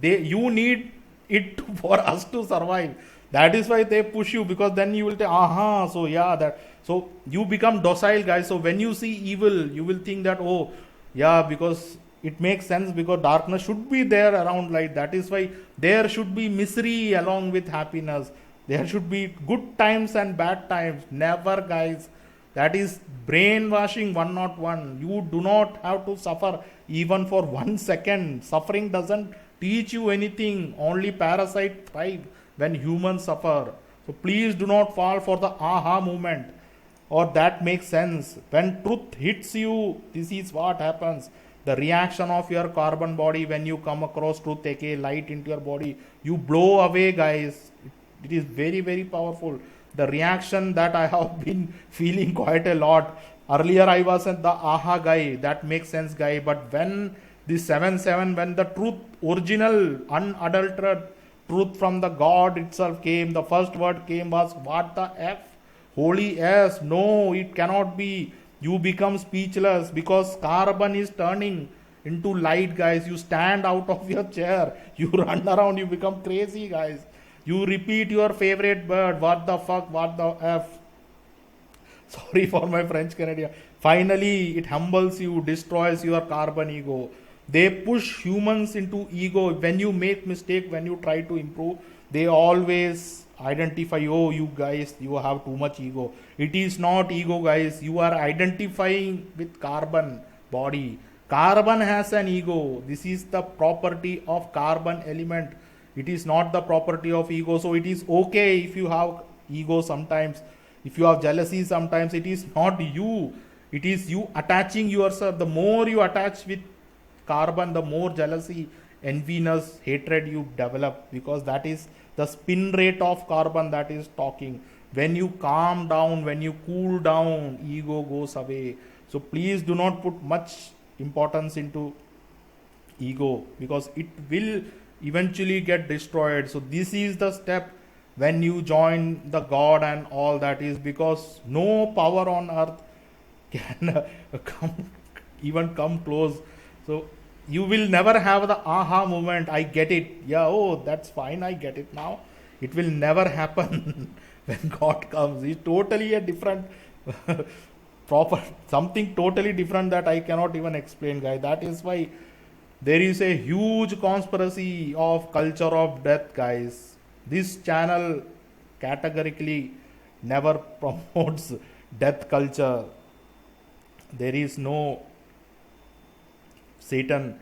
you need it for us to survive. That is why they push you, because then you will say, aha, so yeah, that. So you become docile, guys. So when you see evil, you will think that, oh, yeah, because it makes sense, because darkness should be there around light. That is why there should be misery along with happiness. There should be good times and bad times. Never, guys. That is brainwashing 101. You do not have to suffer even for 1 second. Suffering doesn't teach you anything. Only parasites thrive when humans suffer. So please do not fall for the aha movement, or that makes sense. When truth hits you, this is what happens. The reaction of your carbon body when you come across truth, aka light into your body, you blow away, guys. It is very, very powerful. The reaction that I have been feeling quite a lot. Earlier I wasn't the aha guy, that makes sense guy, but when the 7-7, when the truth, original, unadulterated truth from the God itself came, the first word came was, what the F? Holy S. No, it cannot be. You become speechless, because carbon is turning into light, guys. You stand out of your chair, you run around, you become crazy, guys. You repeat your favorite word, what the fuck, what the F. Sorry for my French Canadian. Finally, it humbles you, destroys your carbon ego. They push humans into ego. When you make mistake, when you try to improve, they always identify, oh, you guys, you have too much ego. It is not ego, guys. You are identifying with carbon body. Carbon has an ego. This is the property of carbon element. It is not the property of ego. So it is okay if you have ego sometimes. If you have jealousy, sometimes it is not you, it is you attaching yourself. The more you attach with carbon, the more jealousy, enviness, hatred you develop, because that is the spin rate of carbon that is talking. When you calm down, when you cool down, ego goes away. So please do not put much importance into ego, because it will eventually get destroyed. So this is the step when you join the God and all that is, because no power on earth can come close. So you will never have the aha moment, I get it, yeah, oh that's fine, I get it now. It will never happen. When God comes, it's totally a different proper, something totally different that I cannot even explain, guys. That is why there is a huge conspiracy of culture of death, guys. This channel categorically never promotes death culture. There is no Satan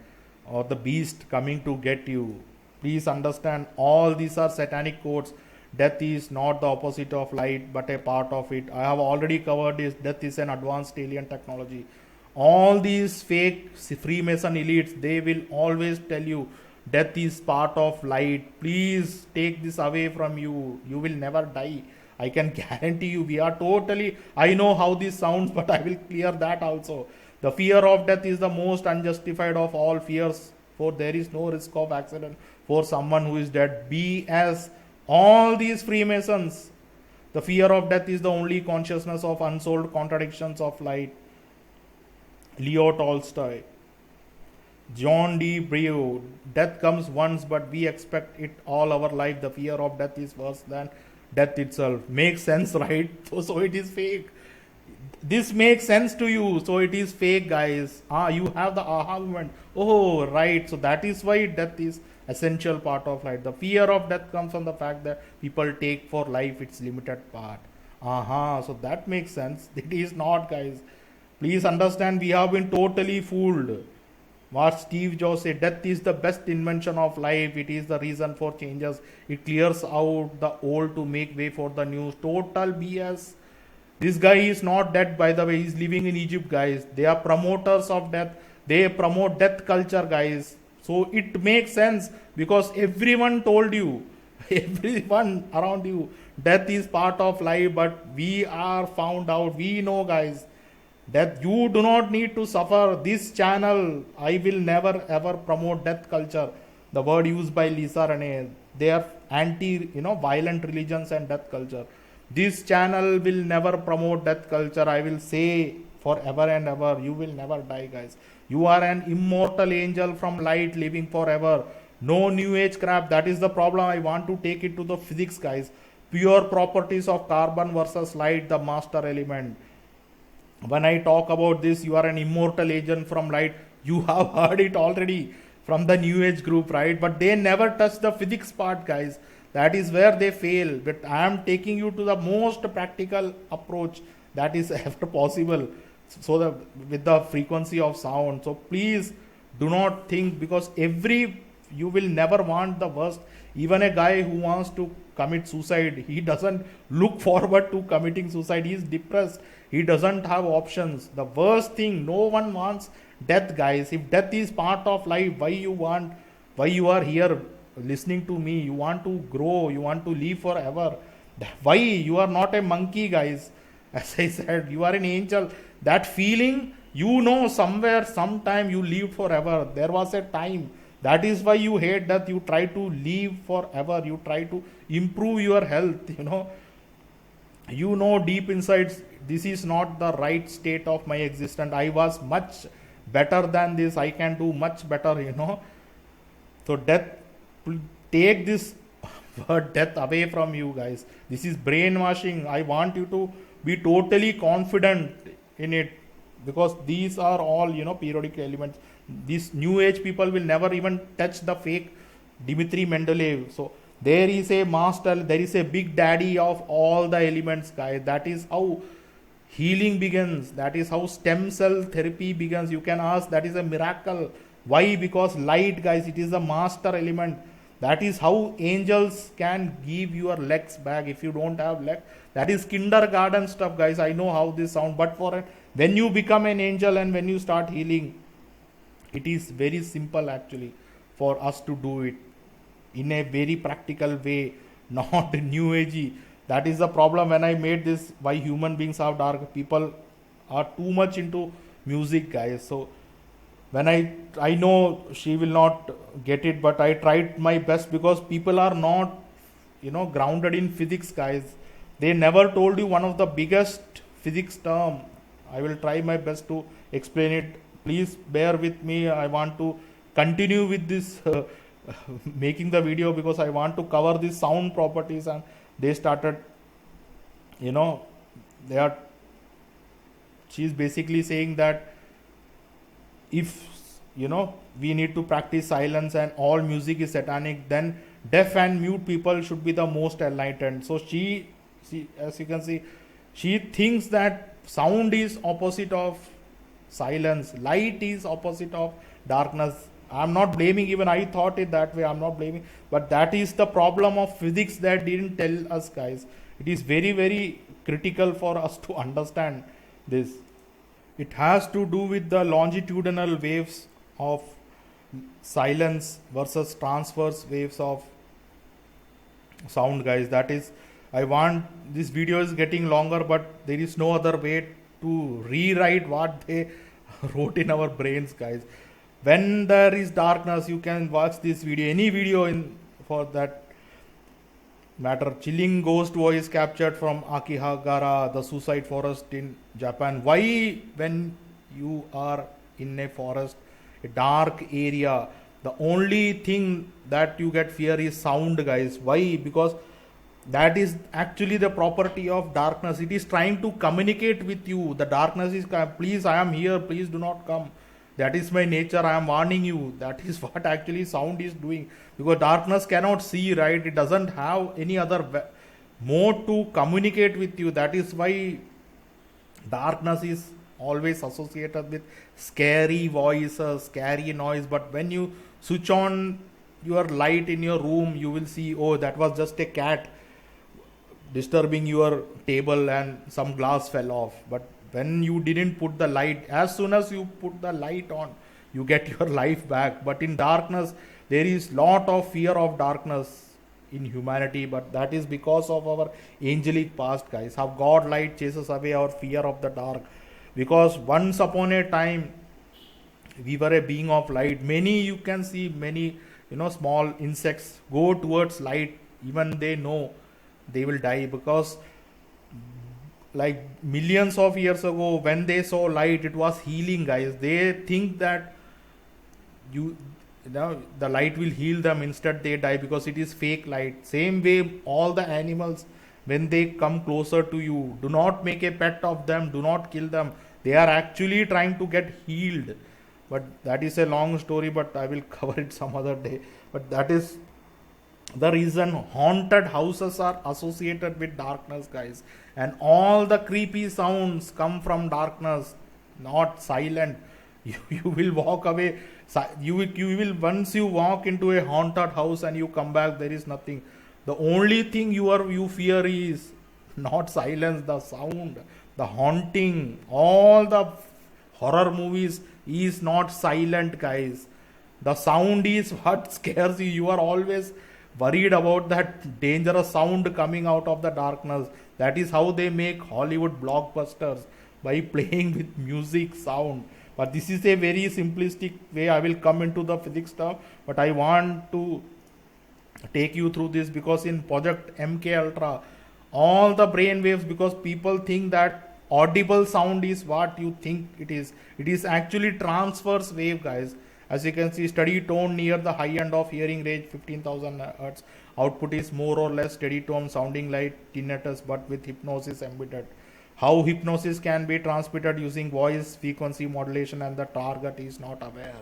or the beast coming to get you. Please understand, all these are satanic codes. Death is not the opposite of light, but a part of it. I have already covered this. Death is an advanced alien technology. All these fake Freemason elites, they will always tell you death is part of light. Please take this away from you. You will never die. I can guarantee you. We are totally, I know how this sounds, but I will clear that also. The fear of death is the most unjustified of all fears, for there is no risk of accident for someone who is dead. Be as all these Freemasons. The fear of death is the only consciousness of unsolved contradictions of light. Leo Tolstoy. John D. Brew. Death comes once, but we expect it all our life. The fear of death is worse than death itself. Makes sense, right? So it is fake. This makes sense to you, so it is fake, guys. You have the aha moment. Oh, right. So that is why death is essential part of life. The fear of death comes from the fact that people take for life its limited part. So that makes sense. It is not, guys. Please understand, we have been totally fooled. What Steve Jobs said, death is the best invention of life. It is the reason for changes. It clears out the old to make way for the new. Total BS. This guy is not dead, by the way. He's living in Egypt, guys. They are promoters of death. They promote death culture, guys. So it makes sense, because everyone told you, everyone around you, death is part of life. But we are found out. We know, guys, that you do not need to suffer. This channel, I will never ever promote death culture. The word used by Lisa Renee. They are anti, violent religions and death culture. This channel will never promote death culture. I will say forever and ever, you will never die, guys. You are an immortal angel from light living forever. No new age crap. That is the problem. I want to take it to the physics, guys. Pure properties of carbon versus light, the master element. When I talk about this, you are an immortal agent from light. You have heard it already from the new age group, right? But they never touch the physics part, guys. That is where they fail. But I am taking you to the most practical approach that is ever possible. So with the frequency of sound. So please do not think, because you will never want the worst. Even a guy who wants to commit suicide, he doesn't look forward to committing suicide. He is depressed. He doesn't have options. The worst thing, no one wants death, guys. If death is part of life, why you are here listening to me? You want to grow, you want to live forever. Why? You are not a monkey, guys. As I said, you are an angel. That feeling, somewhere, sometime you lived forever. There was a time. That is why you hate death. You try to live forever. You try to improve your health, deep inside, this is not the right state of my existence. I was much better than this. I can do much better, So death, take this word death away from you, guys. This is brainwashing. I want you to be totally confident in it, because these are all, periodic elements. These new age people will never even touch the fake Dmitry Mendeleev. So there is a master, there is a big daddy of all the elements, guys. That is how healing begins. That is how stem cell therapy begins. You can ask, that is a miracle. Why? Because light, guys, it is a master element. That is how angels can give your legs back if you don't have legs. That is kindergarten stuff, guys. I know how this sounds, but when you become an angel and when you start healing, it is very simple actually for us to do it in a very practical way, not new agey. That is the problem when I made this, why human beings are dark. People are too much into music, guys. So when I know she will not get it, but I tried my best, because people are not grounded in physics, guys. They never told you one of the biggest physics term. I will try my best to explain it. Please bear with me. I want to continue with this making the video, because I want to cover the sound properties, and they started they are she's basically saying that if we need to practice silence and all music is satanic, then deaf and mute people should be the most enlightened. So she as you can see, she thinks that sound is opposite of silence, light is opposite of darkness. I'm not blaming, even I thought it that way, I'm not blaming, but that is the problem of physics that didn't tell us, guys. It is very, very critical for us to understand this. It has to do with the longitudinal waves of silence versus transverse waves of sound, guys. That is, this video is getting longer, but there is no other way to rewrite what they wrote in our brains, guys. When there is darkness, you can watch this video, any video for that matter. Chilling ghost voice captured from Akihagara, the suicide forest in Japan. Why, when you are in a forest, a dark area, the only thing that you get fear is sound, guys? Why? Because that is actually the property of darkness. It is trying to communicate with you. The darkness is, please, I am here, please do not come. That is my nature, I am warning you. That is what actually sound is doing. Because darkness cannot see, right? It doesn't have any other mode to communicate with you. That is why darkness is always associated with scary voices, scary noise. But when you switch on your light in your room, you will see, oh, that was just a cat disturbing your table and some glass fell off. But when you didn't put the light, as soon as you put the light on, you get your life back. But in darkness, there is lot of fear of darkness in humanity, but that is because of our angelic past, guys. How God light chases away our fear of the dark. Because once upon a time, we were a being of light. You can see many small insects go towards light, even they know they will die, because like millions of years ago, when they saw light, it was healing, guys. They think that the light will heal them, instead they die because it is fake light. Same way, all the animals, when they come closer to you, do not make a pet of them, do not kill them. They are actually trying to get healed. But that is a long story, but I will cover it some other day. But that is the reason haunted houses are associated with darkness, guys. And all the creepy sounds come from darkness, not silent. You will walk away. You will once you walk into a haunted house and you come back, there is nothing. The only thing you fear is not silence, the sound, the haunting. All the horror movies is not silent, guys. The sound is what scares you. You are always worried about that dangerous sound coming out of the darkness. That is how they make Hollywood blockbusters, by playing with music, sound. But this is a very simplistic way. I will come into the physics stuff, but I want to take you through this, because in Project MK Ultra, all the brain waves, because people think that audible sound is what you think it is. It is actually transverse wave, guys. As you can see, steady tone near the high end of hearing range, 15,000 Hz. Output is more or less steady tone, sounding like tinnitus, but with hypnosis embedded. How hypnosis can be transmitted using voice frequency modulation, and the target is not aware.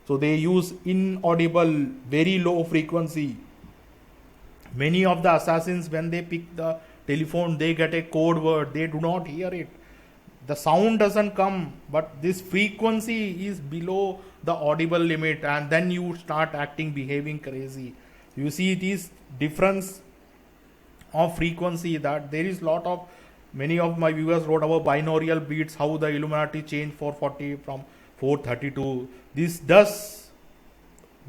So they use inaudible, very low frequency. Many of the assassins, when they pick the telephone, they get a code word. They do not hear it. The sound doesn't come, but this frequency is below the audible limit, and then you start behaving crazy. You see, it is difference of frequency, that there is lot of, many of my viewers wrote about binaural beats, how the Illuminati changed 440 from 432. This does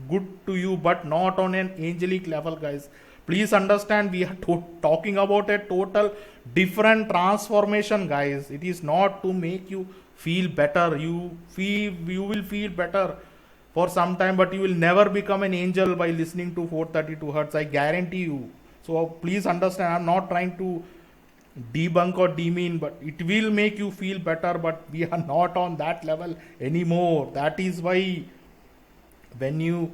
good to you, but not on an angelic level, guys. Please understand, we are talking about a total different transformation, guys. It is not to make you feel better. You will feel better for some time, but you will never become an angel by listening to 432 hertz. I guarantee you. So please understand, I'm not trying to debunk or demean, but it will make you feel better, but we are not on that level anymore. That is why when you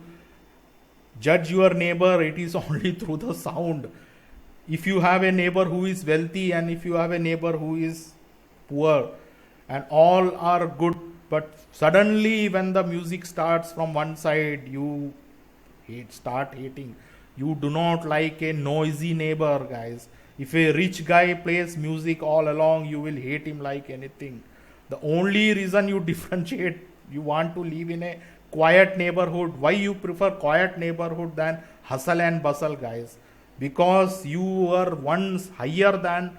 judge your neighbor, it is only through the sound. If you have a neighbor who is wealthy and if you have a neighbor who is poor and all are good, but suddenly when the music starts from one side, you start hating. You do not like a noisy neighbor, guys. If a rich guy plays music all along, you will hate him like anything. The only reason you differentiate, you want to live in a quiet neighborhood. Why you prefer quiet neighborhood than hustle and bustle, guys? Because you were once higher than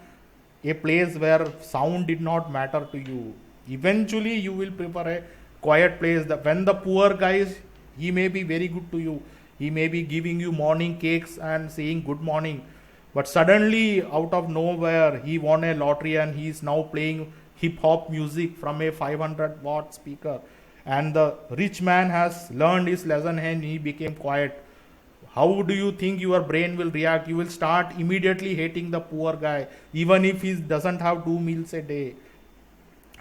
a place where sound did not matter to you. Eventually you will prefer a quiet place. When the poor guys, he may be very good to you, he may be giving you morning cakes and saying good morning, but suddenly out of nowhere he won a lottery and he is now playing hip hop music from a 500-watt speaker, and the rich man has learned his lesson and he became quiet. How do you think your brain will react? You will start immediately hating the poor guy, even if he doesn't have 2 meals a day.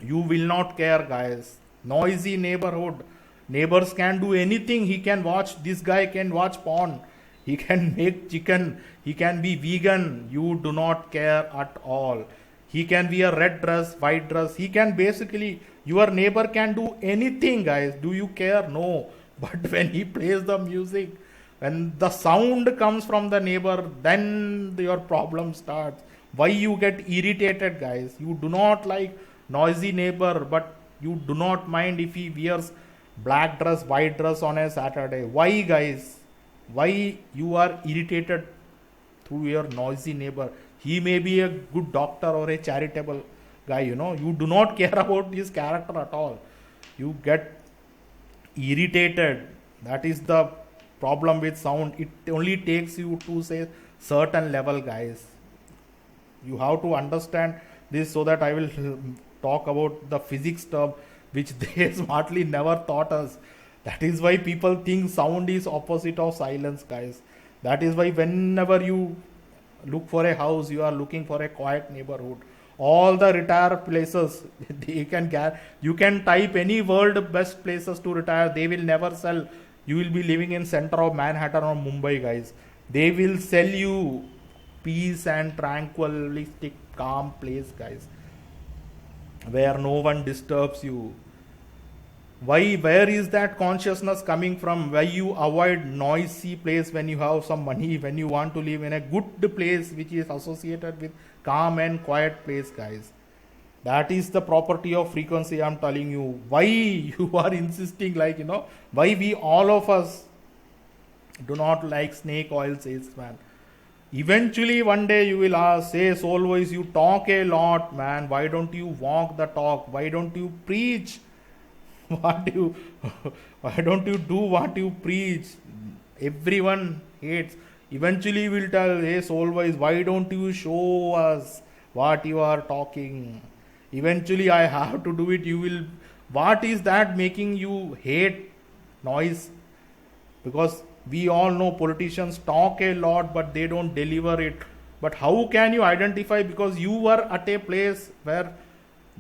You will not care, guys. Noisy neighborhood. Neighbors can do anything. He can watch, this guy can watch porn. He can make chicken. He can be vegan. You do not care at all. He can wear red dress, white dress. He can basically, your neighbor can do anything, guys. Do you care? No. But when he plays the music, when the sound comes from the neighbor, then your problem starts. Why you get irritated, guys? You do not like noisy neighbor, but you do not mind if he wears black dress, white dress on a Saturday. Why, guys? Why you are irritated through your noisy neighbor? He may be a good doctor or a charitable guy, You do not care about his character at all. You get irritated. That is the problem with sound. It only takes you to say certain level, guys. You have to understand this, so that I will talk about the physics term which they smartly never taught us. That is why people think sound is opposite of silence, guys. That is why whenever you look for a house, you are looking for a quiet neighborhood. All the retired places, you can type any world best places to retire, they will never sell. You will be living in center of Manhattan or Mumbai, guys. They will sell you peace and tranquillistic calm place, guys, where no one disturbs you. Where is that consciousness coming from? Why you avoid noisy place when you have some money, when you want to live in a good place which is associated with calm and quiet place, guys? That is the property of frequency, I'm telling you. Why you are insisting, why we all of us do not like snake oil salesman? Eventually one day you will say, soul voice, you talk a lot, man. Why don't you walk the talk? Why don't you preach? Why don't you do what you preach? Everyone hates. Eventually will tell, hey soul voice, why don't you show us what you are talking? Eventually I have to do it. What is that making you hate noise? Because we all know politicians talk a lot, but they don't deliver it. But how can you identify? Because you were at a place where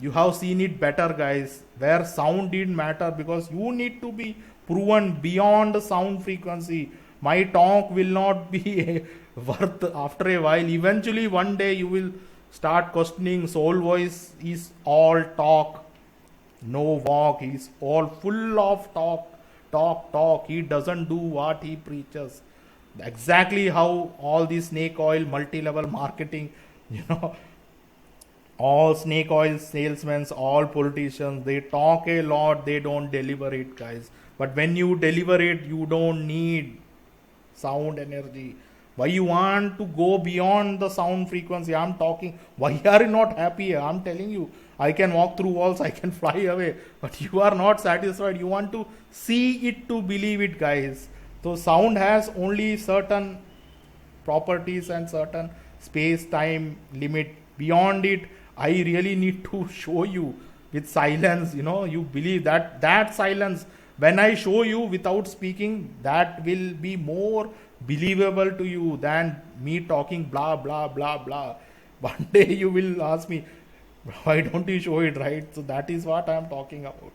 you have seen it better, guys, where sound didn't matter, because you need to be proven beyond sound frequency. My talk will not be worth after a while. Eventually one day you will start questioning. Soul voice is all talk, no walk. He's all full of talk. He doesn't do what he preaches. Exactly how all the snake oil multi-level marketing, all snake oil salesmen, all politicians, they talk a lot, they don't deliver it, guys. But when you deliver it, you don't need sound energy. Why you want to go beyond the sound frequency? I'm talking. Why are you not happy? I'm telling you, I can walk through walls, I can fly away, but you are not satisfied. You want to see it to believe it, guys. So sound has only certain properties and certain space time limit. Beyond it, I really need to show you with silence. You believe that silence, when I show you without speaking, that will be more believable to you than me talking blah blah blah blah. One day you will ask me, why don't you show it, right? So that is what I am talking about.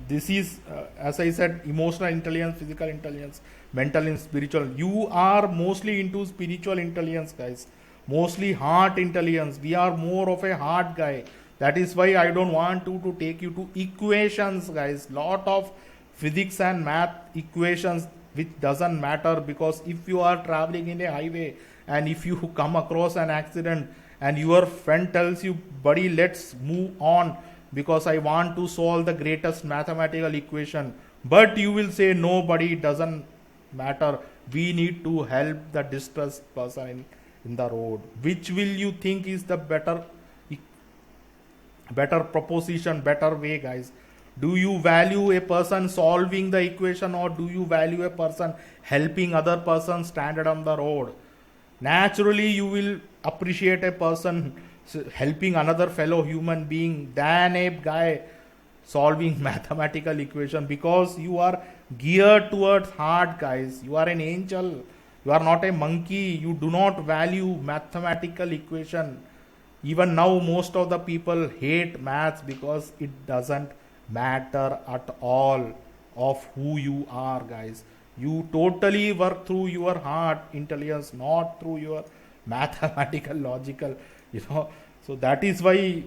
This is, as I said, emotional intelligence, physical intelligence, mental and spiritual. You are mostly into spiritual intelligence, guys. Mostly heart intelligence. We are more of a heart guy. That is why I don't want to take you to equations, guys. Lot of physics and math equations which doesn't matter, because if you are traveling in a highway and if you come across an accident and your friend tells you, buddy, let's move on because I want to solve the greatest mathematical equation, but you will say, no, buddy, it doesn't matter. We need to help the distressed person in the road. Which will you think is the better proposition, better way, guys? Do you value a person solving the equation, or do you value a person helping other person stranded on the road? Naturally, you will appreciate a person helping another fellow human being than a guy solving mathematical equation, because you are geared towards heart, guys. You are an angel. You are not a monkey. You do not value mathematical equation. Even now, most of the people hate maths because it doesn't matter at all of who you are, guys. You totally work through your heart intelligence, not through your mathematical logical. So that is why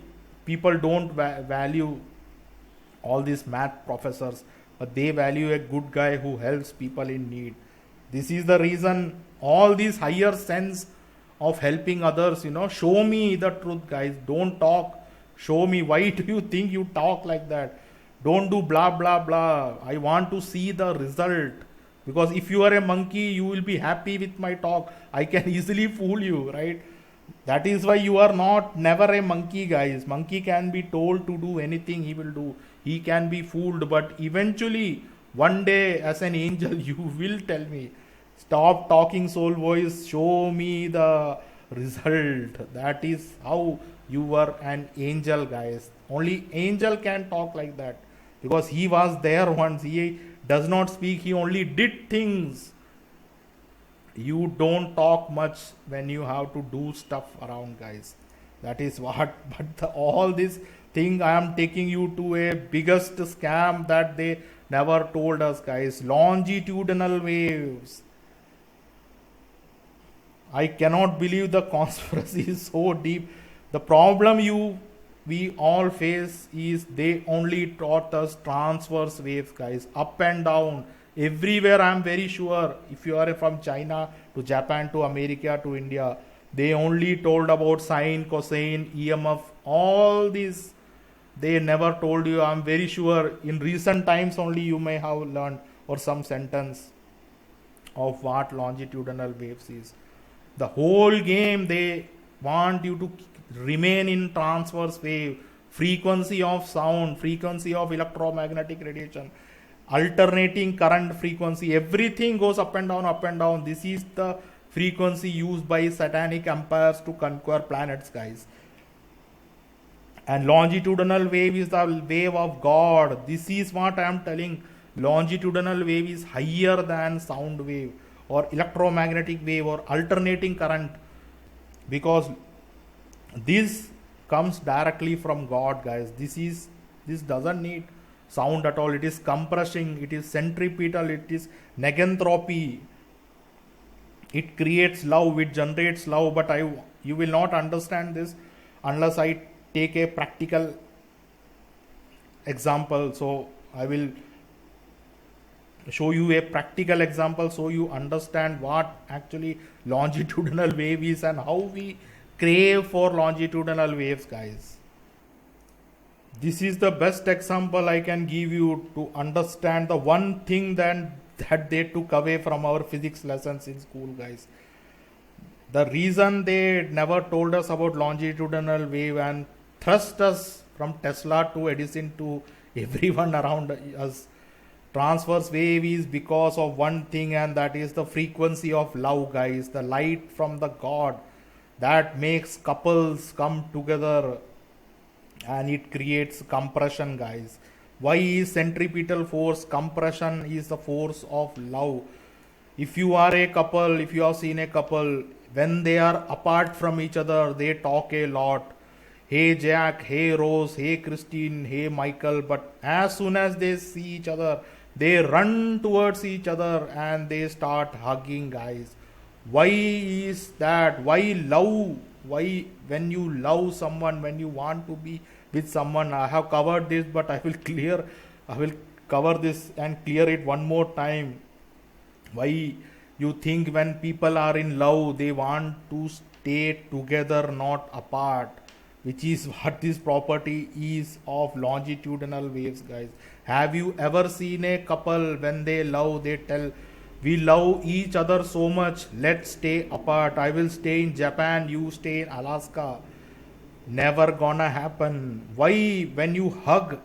people don't value all these math professors, but they value a good guy who helps people in need. This is the reason all these higher sense of helping others. Show me the truth, guys. Don't talk. Show me. Why do you think you talk like that? Don't do blah blah blah. I want to see the result. Because if you are a monkey, you will be happy with my talk. I can easily fool you, right? That is why you are never a monkey, guys. Monkey can be told to do anything, he will do. He can be fooled, but eventually, one day, as an angel, you will tell me, stop talking soul voice, show me the result. That is how you were an angel, guys. Only angel can talk like that, because he was there once. He does not speak, he only did things. You don't talk much when you have to do stuff around, guys. That is what. But all this thing, I am taking you to a biggest scam that they never told us, guys. Longitudinal waves. I cannot believe the conspiracy is so deep. The problem we all face is they only taught us transverse waves, guys, up and down. Everywhere, I am very sure, if you are from China to Japan to America to India, they only told about sine, cosine, EMF, all these. They never told you. I am very sure in recent times only you may have learned or some sentence of what longitudinal waves is. The whole game, they want you to remain in transverse wave, frequency of sound, frequency of electromagnetic radiation, alternating current frequency, everything goes up and down, up and down. This is the frequency used by satanic empires to conquer planets, guys. And longitudinal wave is the wave of God. This is what I am telling. Longitudinal wave is higher than sound wave or electromagnetic wave or alternating current, because this comes directly from God, guys. This doesn't need sound at all. It is compressing, it is centripetal, it is negentropy. It creates love, it generates love, but you will not understand this unless I take a practical example. So I will show you a practical example so you understand what actually longitudinal wave is and how we crave for longitudinal waves, guys. This is the best example I can give you to understand the one thing that that they took away from our physics lessons in school, guys. The reason they never told us about longitudinal wave and thrust us from Tesla to Edison to everyone around us, transverse wave, is because of one thing, and that is the frequency of love, guys. The light from the God that makes couples come together, and it creates compression, guys. Why is centripetal force? Compression is the force of love. If you are a couple, if you have seen a couple, when they are apart from each other, they talk a lot. Hey Jack, hey Rose, hey Christine, hey Michael. But as soon as they see each other, they run towards each other and they start hugging, guys. Why is that? Why love? Why, when you love someone, when you want to be with someone? I have covered this, but I will cover this and clear it one more time. Why you think when people are in love, they want to stay together, not apart, which is what this property is of longitudinal waves, guys. Have you ever seen a couple when they love, they tell, we love each other so much, let's stay apart. I will stay in Japan, you stay in Alaska. Never gonna happen. Why? When you hug,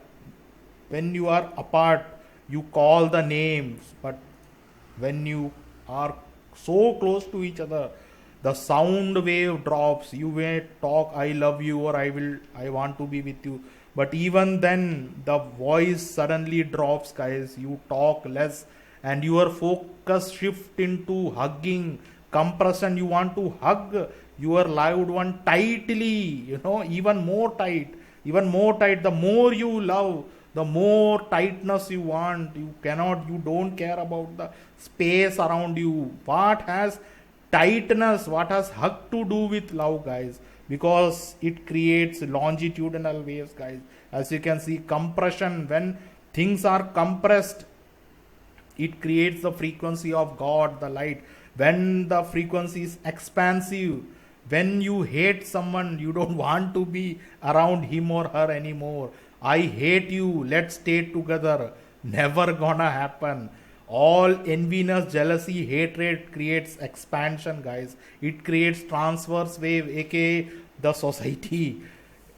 when you are apart, you call the names, but when you are so close to each other, the sound wave drops. You may talk, I love you, or I want to be with you, but even then the voice suddenly drops, guys. You talk less and your focus shift into hugging, compression. You want to hug your loved one tightly, even more tight. The more you love, the more tightness you want. You don't care about the space around you. What has tightness, what has hug to do with love, guys? Because it creates longitudinal waves, guys. As you can see, compression, when things are compressed, it creates the frequency of God, the light. When the frequency is expansive, when you hate someone, you don't want to be around him or her anymore. I hate you, let's stay together. Never gonna happen. All enviness, jealousy, hatred creates expansion, guys. It creates transverse wave, aka the society.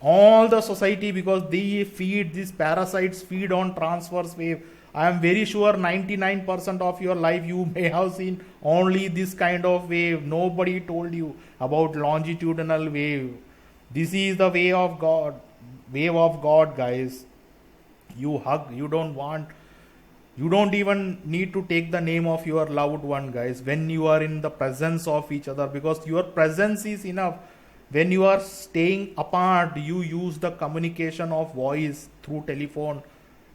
All the society, because these parasites feed on transverse wave. I am very sure 99% of your life you may have seen only this kind of wave. Nobody told you about longitudinal wave. This is the way of God. Wave of God, guys. You hug, you don't even need to take the name of your loved one, guys, when you are in the presence of each other, because your presence is enough. When you are staying apart, you use the communication of voice through telephone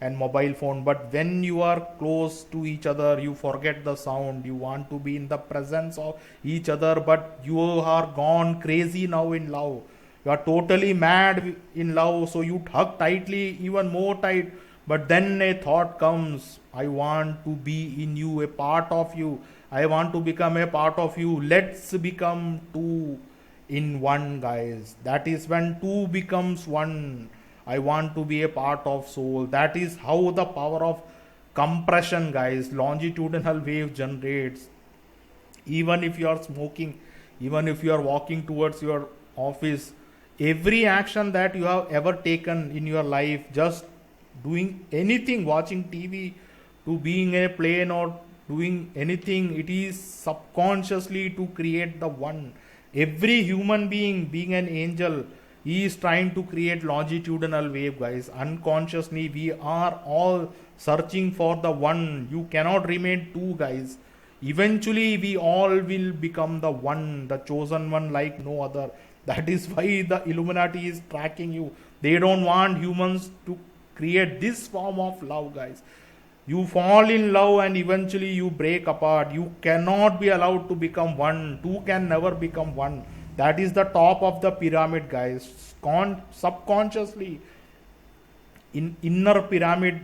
and mobile phone, but when you are close to each other, you forget the sound. You want to be in the presence of each other, but you are gone crazy now in love. You are totally mad in love, so you hug tightly, even more tight. But then a thought comes, I want to be in you, a part of you. I want to become a part of you. Let's become two in one, guys. That is when two becomes one. I want to be a part of soul. That is how the power of compression, guys, longitudinal wave generates. Even if you are smoking, even if you are walking towards your office, every action that you have ever taken in your life, just doing anything, watching TV, to being in a plane or doing anything, it is subconsciously to create the one. Every human being an angel, he is trying to create longitudinal wave, guys. Unconsciously, we are all searching for the one. You cannot remain two, guys. Eventually, we all will become the one, the chosen one like no other. That is why the Illuminati is tracking you. They don't want humans to create this form of love, guys. You fall in love and eventually you break apart. You cannot be allowed to become one. Two can never become one. That is the top of the pyramid, guys. Subconsciously, in inner pyramid,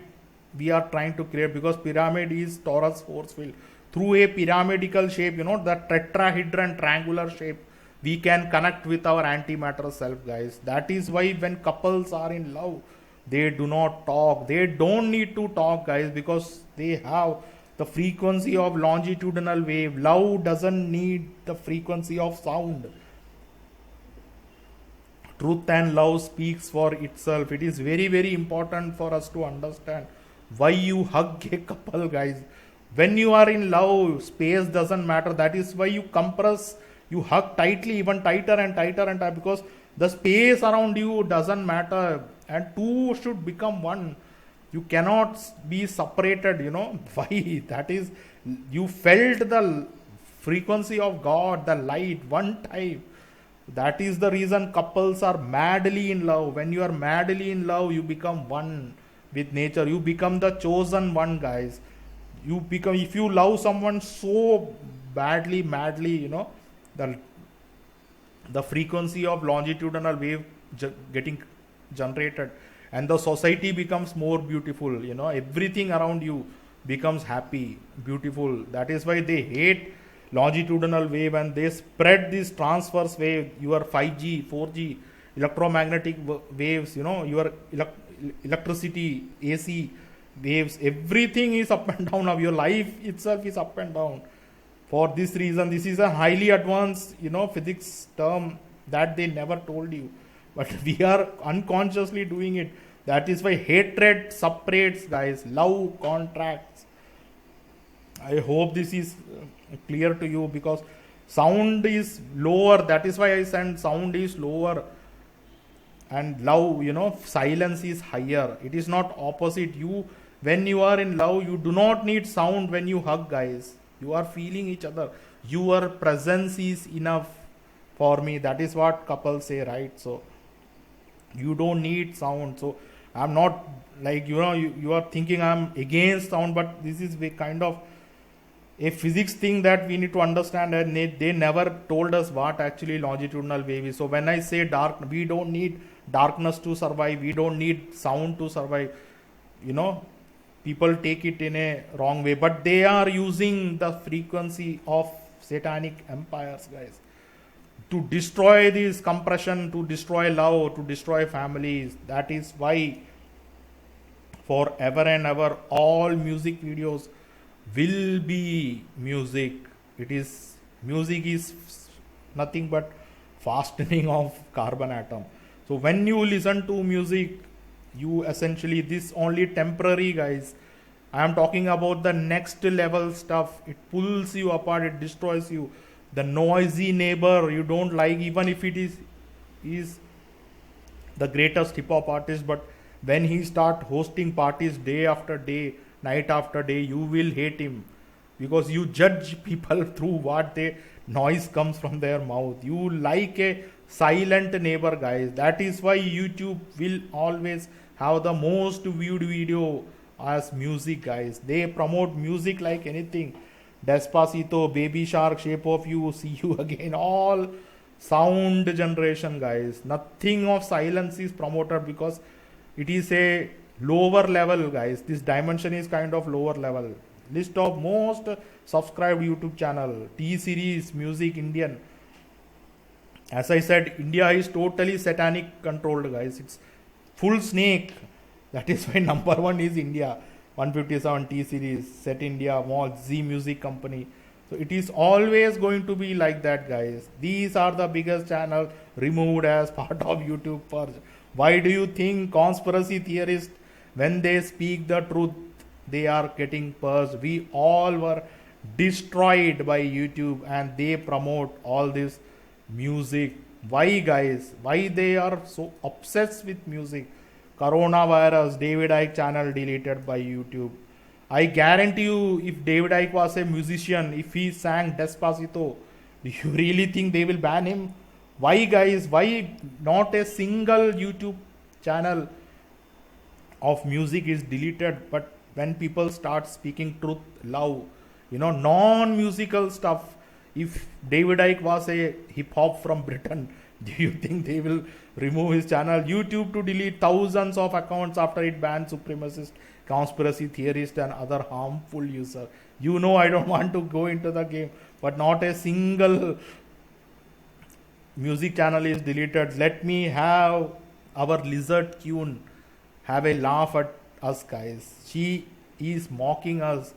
we are trying to create, because pyramid is torus force field. Through a pyramidical shape, the tetrahedron triangular shape, we can connect with our antimatter self, guys. That is why when couples are in love, they do not talk. They don't need to talk, guys, because they have the frequency of longitudinal wave. Love doesn't need the frequency of sound. Truth and love speaks for itself. It is very, very important for us to understand why you hug a couple, guys. When you are in love, space doesn't matter. That is why you compress, you hug tightly, even tighter and tighter and tighter, because the space around you doesn't matter, and two should become one. You cannot be separated, why? That is, you felt the frequency of God, the light, one time. That is the reason couples are madly in love. When you are madly in love, you become one with nature. You become the chosen one, guys. You become, if you love someone so badly, madly, the frequency of longitudinal wave getting generated, and the society becomes more beautiful. Everything around you becomes happy, beautiful. That is why they hate longitudinal wave, and they spread this transverse wave, your 5G 4G electromagnetic waves, your electricity, AC waves, everything is up and down. Now your life itself is up and down. For this reason, this is a highly advanced physics term that they never told you, but we are unconsciously doing it. That is why hatred separates, guys, love contracts. I hope this is clear to you, because sound is lower. That is why I said sound is lower, and love, silence is higher. It is not opposite. When you are in love, you do not need sound. When you hug, guys, you are feeling each other. Your presence is enough for me. That is what couples say, right? So you don't need sound. So I'm not like, you are thinking I'm against sound, but this is a kind of a physics thing that we need to understand, and they never told us what actually longitudinal wave is. So when I say dark, we don't need darkness to survive. We don't need sound to survive. People take it in a wrong way, but they are using the frequency of satanic empires, guys, to destroy this compression, to destroy love, to destroy families. That is why forever and ever all music videos will be music. Music is nothing but fastening of carbon atom. So when you listen to music, you essentially, this only temporary, guys. I am talking about the next level stuff. It pulls you apart, it destroys you. The noisy neighbor you don't like, even if it is the greatest hip hop artist, but when he start hosting parties day after day, night after day, you will hate him, because you judge people through what noise comes from their mouth. You like a silent neighbor, guys. That is why YouTube will always have the most viewed video as music, guys. They promote music like anything. Despacito, Baby Shark, Shape of You, See You Again, all sound generation, guys. Nothing of silence is promoted, because it is a lower level, guys. This dimension is kind of lower level. List of most subscribed YouTube channel, T-Series, Music, Indian. As I said, India is totally satanic controlled, guys. It's full snake. That is why number one is India. 157 T-Series, Set India, Mall, Z Music Company. So it is always going to be like that, guys. These are the biggest channels removed as part of YouTube purge. Why do you think conspiracy theorists, when they speak the truth, they are getting purged? We all were destroyed by YouTube, and they promote all this music. Why, guys? Why they are so obsessed with music? Coronavirus, David Icke channel deleted by YouTube. I guarantee you, if David Icke was a musician, if he sang Despacito, do you really think they will ban him? Why, guys? Why not a single YouTube channel of music is deleted? But when people start speaking truth, love, non-musical stuff, if David Icke was a hip-hop from Britain, do you think they will remove his channel? YouTube to delete thousands of accounts after it banned supremacist, conspiracy theorists and other harmful users. I don't want to go into the game, but not a single music channel is deleted. Let me have our lizard Queen have a laugh at us, guys. She is mocking us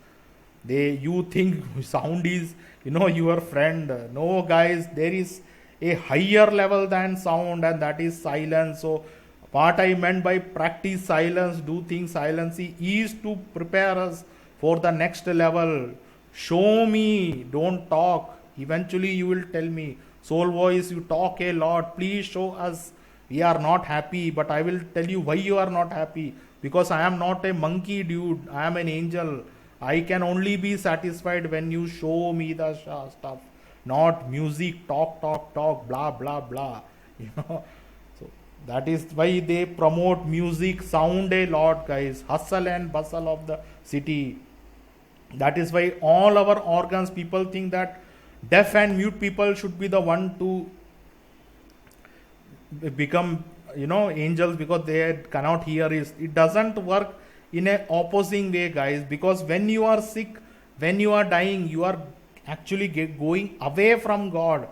You think sound is, your friend. No, guys, there is a higher level than sound, and that is silence. So what I meant by practice silence, do things silence, is to prepare us for the next level. Show me, don't talk. Eventually you will tell me, soul voice, you talk a lot, please show us. We are not happy, but I will tell you why you are not happy. Because I am not a monkey, dude. I am an angel. I can only be satisfied when you show me the stuff, not music, talk, blah, blah, blah. You know, so that is why they promote music, sound a lot, guys. Hustle and bustle of the city. That is why all our organs, people think that deaf and mute people should be the one to become, angels, because they cannot hear. It doesn't work in a opposing way, guys, because when you are sick, when you are dying, you are actually going away from God.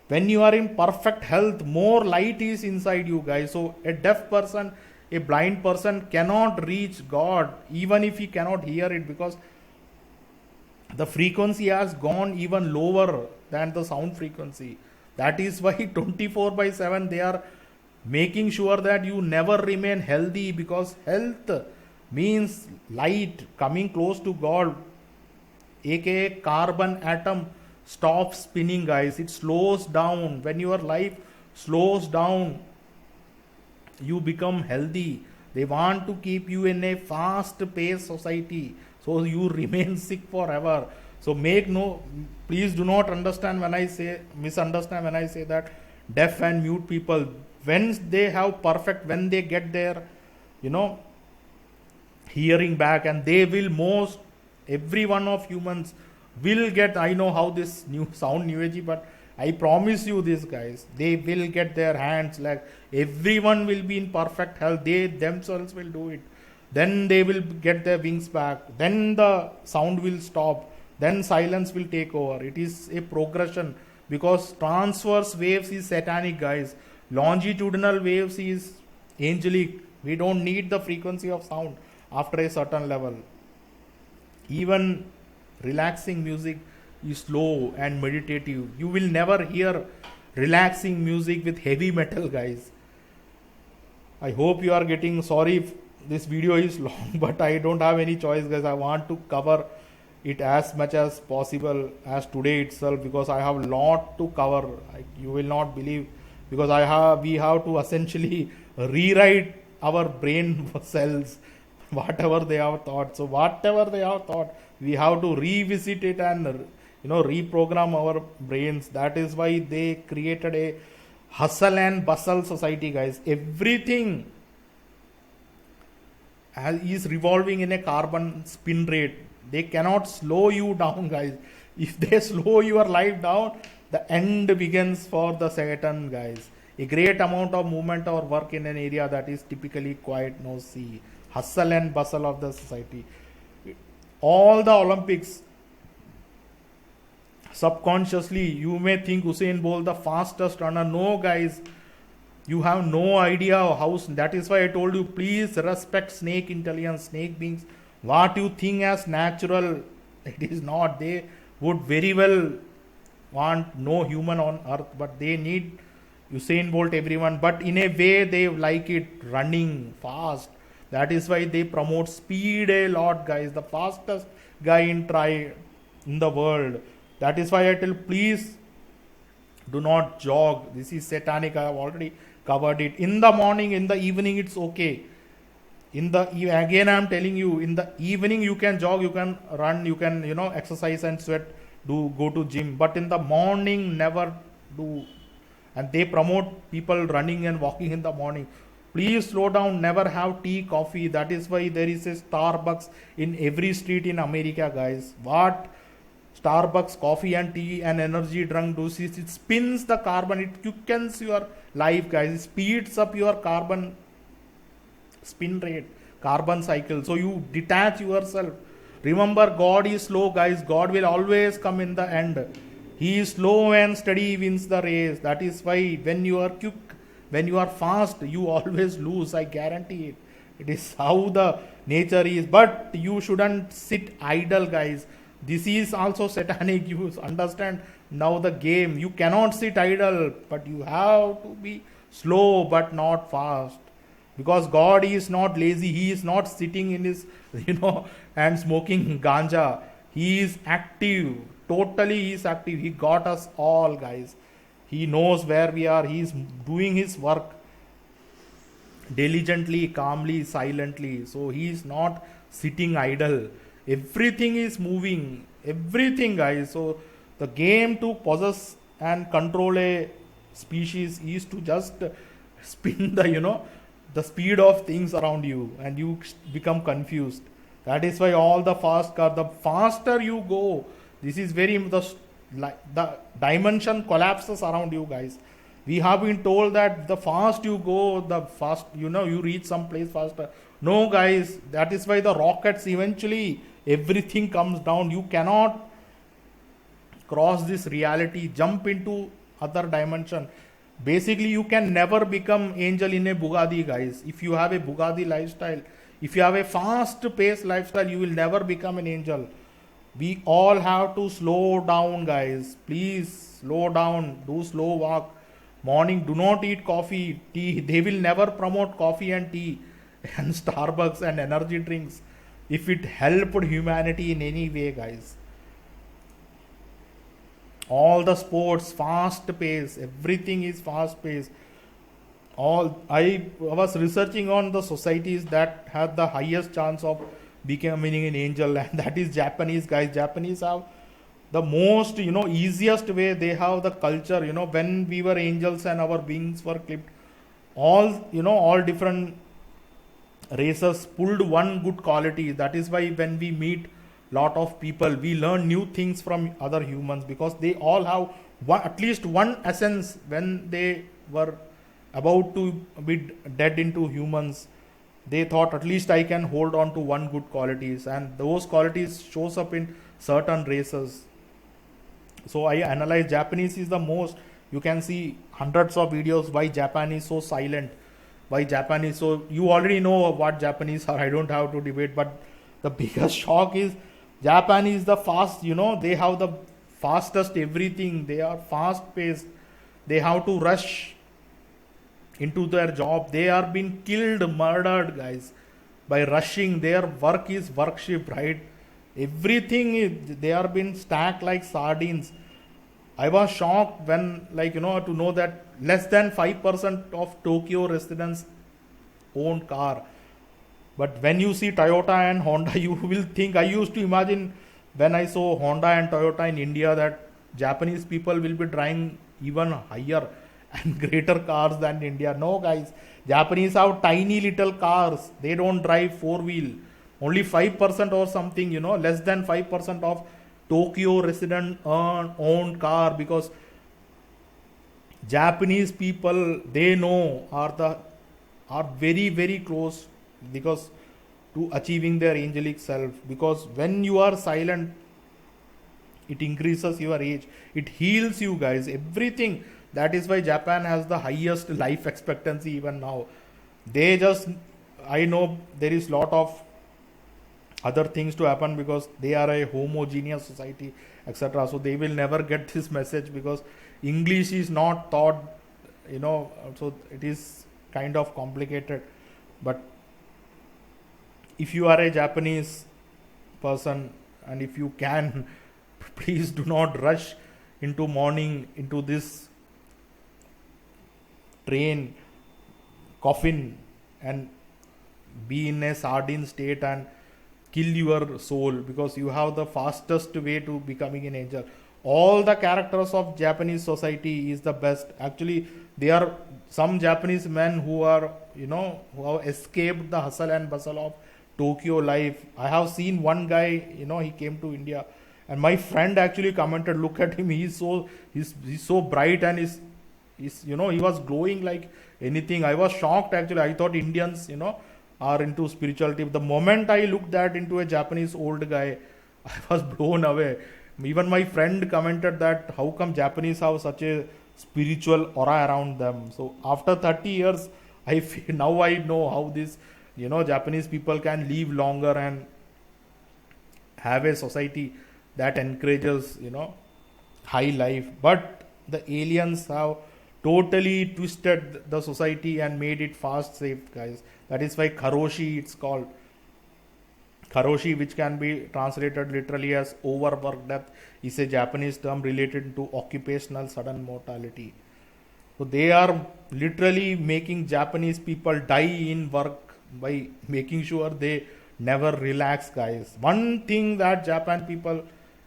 When you are in perfect health, more light is inside you, guys. So a deaf person, a blind person cannot reach God, even if he cannot hear it, because the frequency has gone even lower than the sound frequency. That is why 24/7 they are making sure that you never remain healthy, because health means light, coming close to God, aka carbon atom stops spinning, guys. It slows down. When your life slows down, you become healthy. They want to keep you in a fast paced society, so you remain sick forever. So please do not misunderstand when I say that deaf and mute people, when they have when they get their, hearing back, and they will every one of humans will get, I know how this new agey, but I promise you this, guys, they will get their hands, like everyone will be in perfect health. They themselves will do it. Then they will get their wings back. Then the sound will stop. Then silence will take over. It is a progression, because transverse waves is satanic, guys. Longitudinal waves is angelic. We don't need the frequency of sound after a certain level. Even relaxing music is slow and meditative. You will never hear relaxing music with heavy metal, guys. I hope you are getting, sorry if this video is long, but I don't have any choice, guys. I want to cover it as much as possible as today itself, because I have a lot to cover. You will not believe, because we have to essentially rewrite our brain cells, whatever they have thought. So whatever they have thought, we have to revisit it and reprogram our brains. That is why they created a hustle and bustle society, guys. Everything is revolving in a carbon spin rate. They cannot slow you down, guys. If they slow your life down, the end begins for the Satan, guys. A great amount of movement or work in an area that is typically quiet, no see. Hustle and bustle of the society. All the Olympics, subconsciously, you may think Usain Bolt the fastest runner. No, guys. You have no idea how. That is why I told you, please respect snake intelligence, snake beings. What you think as natural, it is not. They would very well want no human on earth, but they need Usain Bolt, everyone. But in a way, they like it running fast. That is why they promote speed a lot, guys. The fastest guy in the world. That is why I tell, please do not jog. This is satanic. I have already covered it. In the morning, in the evening, it's okay. Again, I am telling you, in the evening you can jog, you can run, you can exercise and sweat, go to gym. But in the morning, never do. And they promote people running and walking in the morning. Please slow down. Never have tea, coffee. That is why there is a Starbucks in every street in America, guys. What Starbucks, coffee and tea and energy drink do is it spins the carbon. It quickens your life, guys. It speeds up your carbon spin rate, carbon cycle. So you detach yourself. Remember, God is slow, guys. God will always come in the end. He is slow and steady wins the race. That is why when you are quick, when you are fast, you always lose. I guarantee it. It is how the nature is. But you shouldn't sit idle, guys. This is also satanic. You understand now the game. You cannot sit idle, but you have to be slow but not fast. Because God is not lazy. He is not sitting in his, and smoking ganja. He is active. Totally he is active. He got us all, guys. He knows where we are. He is doing his work diligently, calmly, silently. So he is not sitting idle. Everything is moving. Everything, guys. So the game to possess and control a species is to just spin the speed of things around you, and you become confused. That is why all the fast car, the faster you go, this is very the dimension collapses around you, guys. We have been told that the fast you go, the fast you reach some place faster. No, guys, that is why the rockets eventually everything comes down. You cannot cross this reality, jump into other dimension. Basically, you can never become angel in a Bugatti, guys. If you have a Bugatti lifestyle, if you have a fast-paced lifestyle, you will never become an angel. We all have to slow down, guys. Please slow down. Do slow walk. Morning, do not eat coffee, tea. They will never promote coffee and tea and Starbucks and energy drinks if it helped humanity in any way, guys. All the sports, fast pace, everything is fast pace. I was researching on the societies that have the highest chance of becoming an angel, and that is Japanese, guys. Japanese have the most, easiest way. They have the culture, when we were angels and our wings were clipped, all different races pulled one good quality. That is why when we meet lot of people, we learn new things from other humans, because they all have at least one essence. When they were about to be dead into humans, they thought at least I can hold on to one good qualities, and those qualities shows up in certain races. So I analyze Japanese is the most. You can see hundreds of videos why Japan is so silent, why Japanese. So you already know what Japanese are. I don't have to debate. But the biggest shock is Japan is the fast. They have the fastest everything. They are fast paced. They have to rush into their job. They are being killed, murdered, guys, by rushing. Their work is worship, right? Everything is, they are being stacked like sardines. I was shocked when, to know that less than 5% of Tokyo residents own car. But when you see Toyota and Honda, you will think, I used to imagine when I saw Honda and Toyota in India that Japanese people will be driving even higher and greater cars than India. No, guys, Japanese have tiny little cars. They don't drive four-wheel. Only 5% or something, less than 5% of Tokyo resident own car, because Japanese people, they know are very, very close because to achieving their angelic self. Because when you are silent, it increases your age, it heals you, guys, everything. That is why Japan has the highest life expectancy even now. I know there is lot of other things to happen because they are a homogeneous society, etc. So they will never get this message because English is not taught, so it is kind of complicated. But if you are a Japanese person, and if you can, please do not rush into morning into this train coffin and be in a sardine state and kill your soul, because you have the fastest way to becoming an angel. All the characters of Japanese society is the best. Actually, there are some Japanese men who are, who have escaped the hustle and bustle of Tokyo life. I have seen one guy, he came to India, and my friend actually commented, look at him, he's so bright, and he was glowing like anything. I was shocked actually. I thought Indians, are into spirituality. The moment I looked into a Japanese old guy, I was blown away. Even my friend commented that how come Japanese have such a spiritual aura around them. So after 30 years, now I know how this, Japanese people can live longer and have a society that encourages, high life. But the aliens have totally twisted the society and made it fast safe, guys. That is why karoshi, it's called karoshi, which can be translated literally as overwork death, is a Japanese term related to occupational sudden mortality. So they are literally making Japanese people die in work by making sure they never relax, guys. One thing that Japan people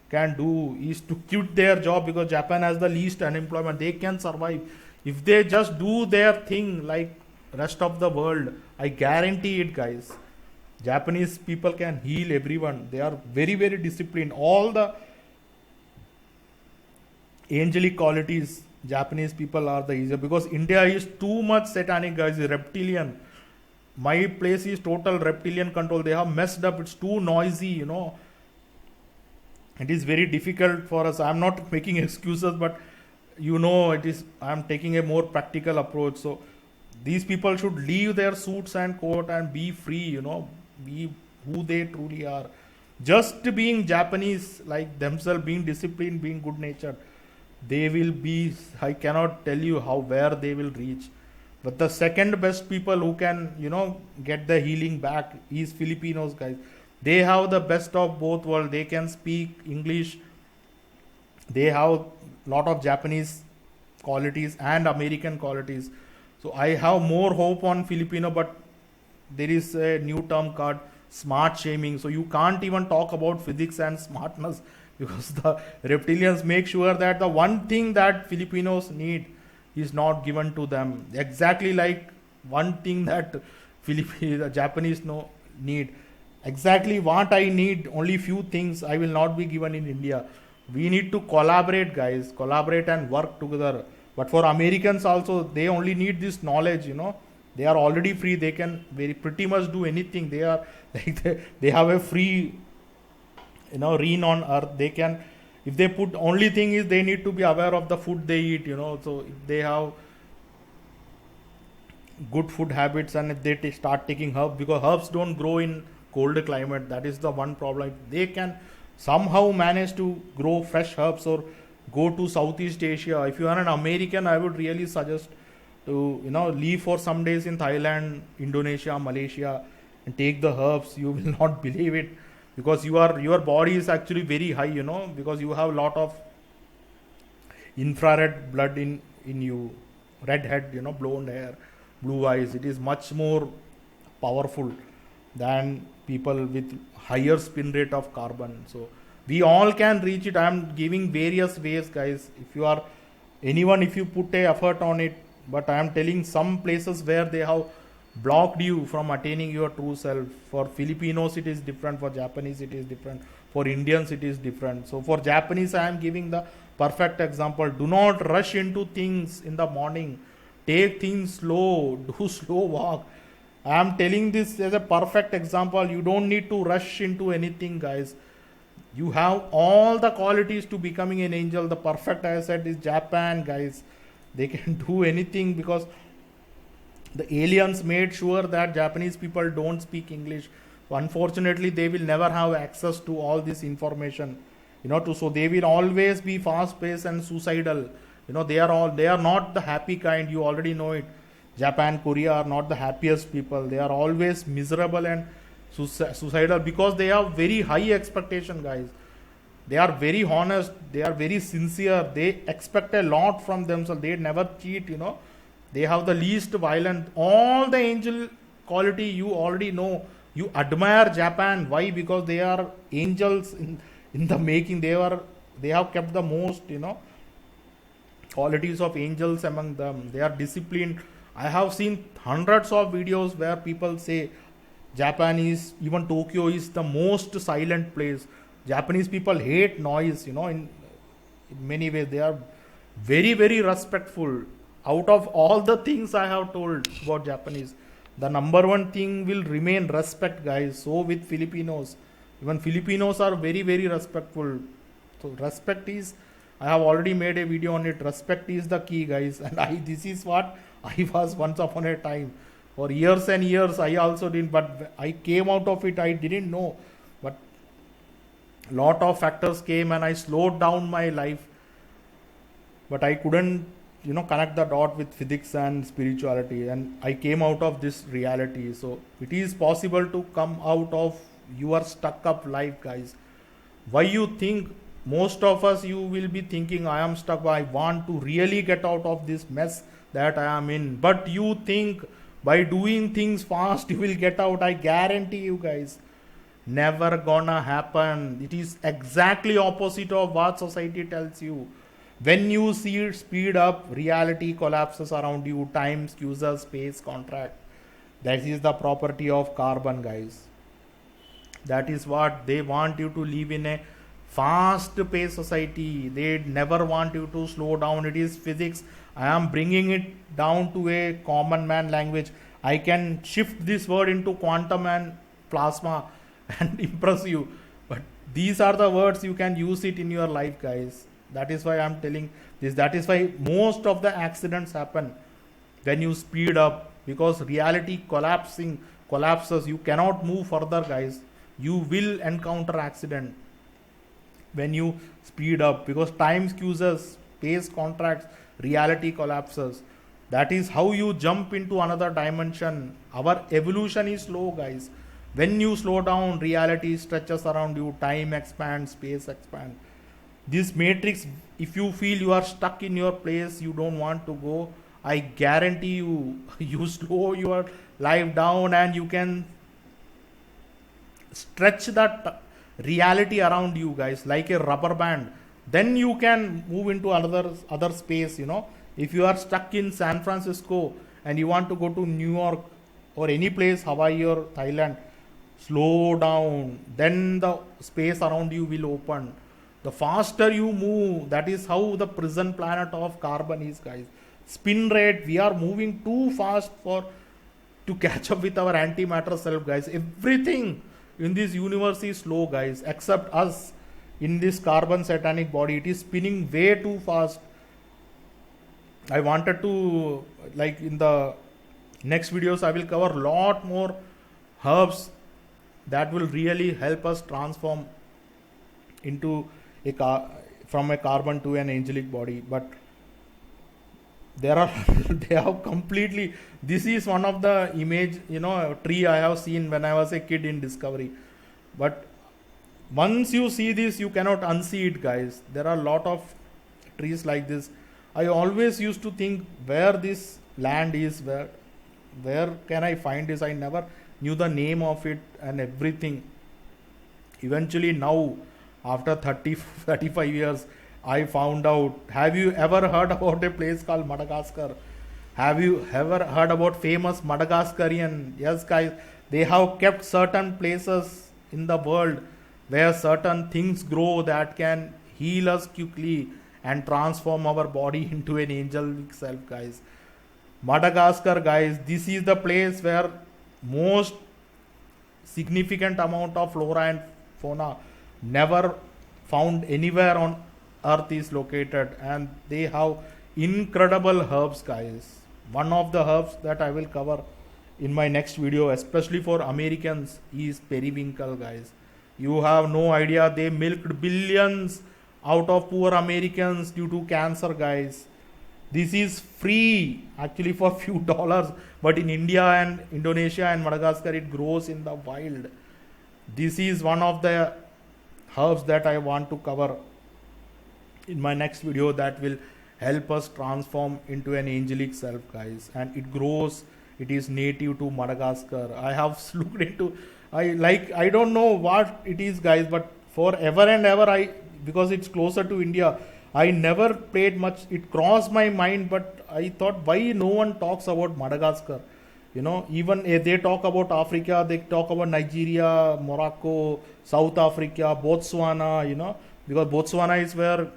can do is to quit their job, because Japan has the least unemployment. They can survive if they just do their thing like rest of the world. I guarantee it, guys. Japanese people can heal everyone. They are very, very disciplined. All the angelic qualities, Japanese people are the easier, because India is too much satanic, guys. Reptilian. My place is total reptilian control. They have messed up. It's too noisy, It is very difficult for us. I'm not making excuses, but it is. I'm taking a more practical approach. So these people should leave their suits and coat and be free, be who they truly are. Just being Japanese, like themselves, being disciplined, being good natured, they will be, I cannot tell you where they will reach. But the second best people who can, get the healing back is Filipinos, guys. They have the best of both worlds. They can speak English. They have lot of Japanese qualities and American qualities. So I have more hope on Filipino, but there is a new term called smart shaming. So you can't even talk about physics and smartness, because the reptilians make sure that the one thing that Filipinos need is not given to them. Exactly like one thing that the Japanese need. Exactly what I need, only few things I will not be given in India. We need to collaborate, guys. Collaborate and work together. But for Americans also, they only need this knowledge, They are already free. They can pretty much do anything. They are like they have a free, reign on earth. They can, if they put, only thing is they need to be aware of the food they eat, So if they have good food habits, and if they start taking herbs, because herbs don't grow in cold climate, that is the one problem. If they can somehow manage to grow fresh herbs, or go to Southeast Asia. If you are an American, I would really suggest to leave for some days in Thailand, Indonesia, Malaysia, and take the herbs. You will not believe it, because your body is actually very high, because you have a lot of infrared blood in you, red head, blonde hair, blue eyes. It is much more powerful than people with higher spin rate of carbon. So we all can reach it. I am giving various ways, guys. If you put a effort on it, but I am telling some places where they have blocked you from attaining your true self. For Filipinos it is different, for Japanese it is different, for Indians it is different. So for Japanese I am giving the perfect example. Do not rush into things in the morning. Take things slow, do slow walk. I am telling this as a perfect example. You don't need to rush into anything, guys. You have all the qualities to becoming an angel. The perfect, I said, is Japan, guys. They can do anything, because the aliens made sure that Japanese people don't speak English. So unfortunately, they will never have access to all this information. So they will always be fast-paced and suicidal. They are not the happy kind. You already know it. Japan, Korea are not the happiest people. They are always miserable and suicidal, because they have very high expectation, guys. They are very honest. They are very sincere. They expect a lot from themselves. They never cheat, They have the least violent. All the angel quality you already know. You admire Japan. Why? Because they are angels in the making. They have kept the most, qualities of angels among them. They are disciplined. I have seen hundreds of videos where people say Japan is, even Tokyo is the most silent place. Japanese people hate noise, in many ways. They are very, very respectful. Out of all the things I have told about Japanese, the number one thing will remain respect, guys. So with Filipinos, even Filipinos are very, very respectful. So respect is, I have already made a video on it. Respect is the key, guys. And this is what I was once upon a time. For years and years, I also didn't, but I came out of it. I didn't know. But lot of factors came and I slowed down my life, but I couldn't, connect the dot with physics and spirituality, and I came out of this reality. So it is possible to come out of your stuck up life, guys. Why you think most of us, you will be thinking, I am stuck, I want to really get out of this mess that I am in, but you think by doing things fast you will get out. I guarantee you, guys, never gonna happen. It is exactly opposite of what society tells you. When you see it speed up, reality collapses around you, time squeezes, space contract. That is the property of carbon, guys. That is what they want you to live in, a fast paced society. They never want you to slow down. It is physics. I am bringing it down to a common man language. I can shift this word into quantum and plasma and impress you, but these are the words, you can use it in your life, guys. That is why I am telling this. That is why most of the accidents happen when you speed up, because reality collapses. You cannot move further, guys. You will encounter accident when you speed up, because time squeezes, space contracts, reality collapses. That is how you jump into another dimension. Our evolution is slow, guys. When you slow down, reality stretches around you, time expands, space expands. This matrix, if you feel you are stuck in your place, you don't want to go, I guarantee you, you slow your life down and you can stretch that reality around you, guys, like a rubber band. Then you can move into other space. If you are stuck in San Francisco and you want to go to New York or any place, Hawaii or Thailand, slow down, then the space around you will open. The faster you move, that is how the prison planet of carbon is, guys. Spin rate, we are moving too fast to catch up with our antimatter self, guys. Everything in this universe is slow, guys, except us in this carbon satanic body. It is spinning way too fast. I wanted to, like, in the next videos, I will cover lot more herbs that will really help us transform into from a carbon to an angelic body. But there are they have completely, this is one of the image, tree I have seen when I was a kid in Discovery. But once you see this, you cannot unsee it, guys. There are a lot of trees like this. I always used to think where this land is, where can I find this. I never knew the name of it and everything. Eventually now, after 35 years, I found out. Have you ever heard about a place called Madagascar? Have you ever heard about famous Madagascarian? Yes, guys, they have kept certain places in the world where certain things grow that can heal us quickly and transform our body into an angelic self, guys. Madagascar, guys, this is the place where most significant amount of flora and fauna never found anywhere on earth is located, and they have incredible herbs, guys. One of the herbs that I will cover in my next video, especially for Americans, is periwinkle, guys. You have no idea, they milked billions out of poor Americans due to cancer, guys. This is free actually for few dollars, but in India and Indonesia and Madagascar it grows in the wild. This is one of the herbs that I want to cover in my next video that will help us transform into an angelic self, guys. And it grows, it is native to Madagascar. I have looked into, I don't know what it is, guys, but forever and ever, because it's closer to India, I never paid much. It crossed my mind, but I thought, why no one talks about Madagascar? Even they talk about Africa, they talk about Nigeria, Morocco, South Africa, Botswana, because Botswana is where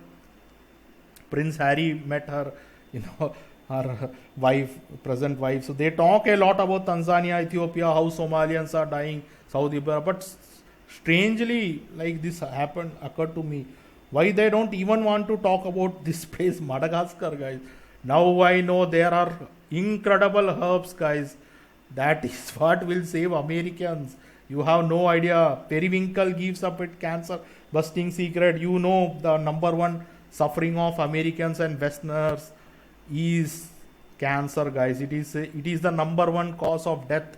Prince Harry met her, her wife, present wife. So they talk a lot about Tanzania, Ethiopia, how Somalians are dying, Saudi Arabia. But strangely, like this occurred to me. Why they don't even want to talk about this place, Madagascar, guys? Now I know there are incredible herbs, guys. That is what will save Americans. You have no idea. Periwinkle gives up with cancer. busting secret. You know, the number one suffering of Americans and Westerners is cancer, guys. It is the number one cause of death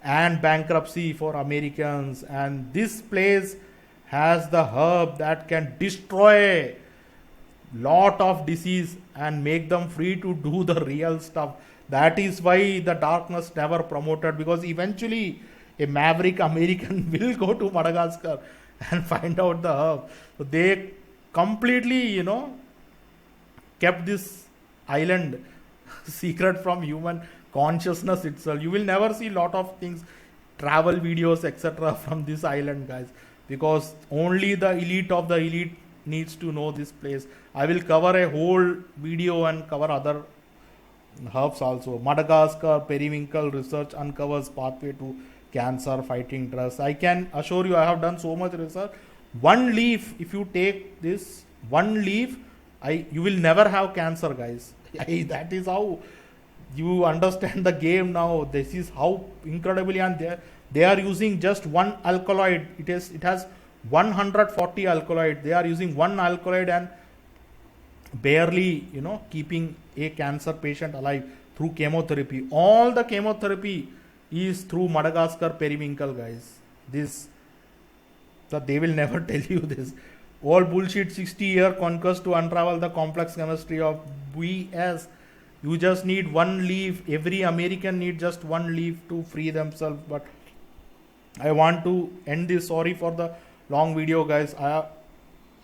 and bankruptcy for Americans, and this place has the herb that can destroy lot of disease and make them free to do the real stuff. That is why the darkness never promoted, because eventually a maverick American will go to Madagascar and find out the herb. So they completely, kept this island secret from human consciousness itself. You will never see lot of things, travel videos, etc. from this island, guys, because only the elite of the elite needs to know this place. I will cover a whole video and cover other herbs also. Madagascar periwinkle research uncovers pathway to cancer fighting drugs. I can assure you, I have done so much research. One leaf, if you take this one leaf, you will never have cancer, guys. That is how you understand the game now. This is how incredibly, and they are using just one alkaloid. It has 140 alkaloid. They are using one alkaloid and barely, keeping a cancer patient alive through chemotherapy. All the chemotherapy is through Madagascar periwinkle, guys. So they will never tell you this. All bullshit. 60-year conquest to unravel the complex chemistry of BS. You just need one leaf. Every American needs just one leaf to free themselves. But I want to end this. Sorry for the long video, guys. I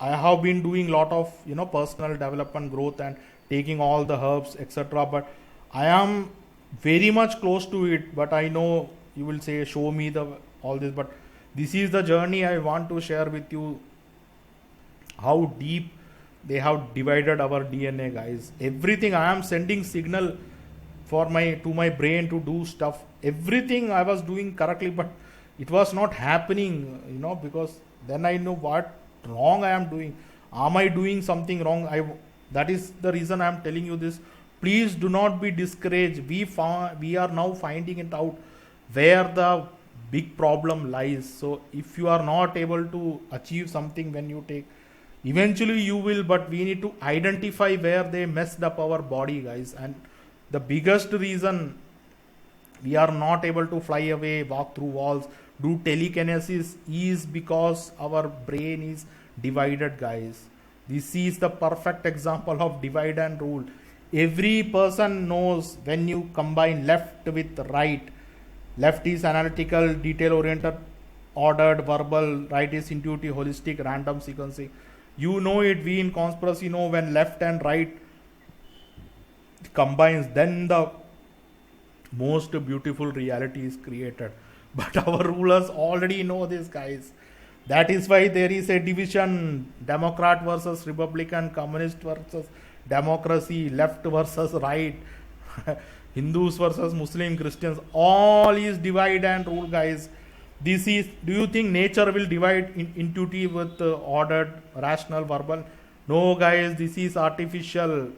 have been doing lot of personal development growth and taking all the herbs, etc. But I am very much close to it. But I know you will say, show me all this. But this is the journey I want to share with you. How deep they have divided our DNA, guys. Everything I am sending signal to my brain to do stuff. Everything I was doing correctly, but it was not happening, because then I know what wrong I am doing. Am I doing something wrong? That is the reason I am telling you this. Please do not be discouraged. We are now finding it out where the big problem lies. So if you are not able to achieve something when you take, eventually you will, but we need to identify where they messed up our body, guys. And the biggest reason we are not able to fly away, walk through walls, do telekinesis is because our brain is divided, guys. This is the perfect example of divide and rule. Every person knows when you combine left with right. Left is analytical, detail oriented, ordered, verbal. Right is intuitive, holistic, random sequencing. You know it. We in conspiracy know when left and right combines, then the most beautiful reality is created. But our rulers already know this, guys. That is why there is a division: Democrat versus Republican, Communist versus democracy, left versus right, Hindus versus Muslim, Christians. All is divide and rule, guys. Do you think nature will divide intuitive with ordered, rational, verbal? No, guys, this is artificial.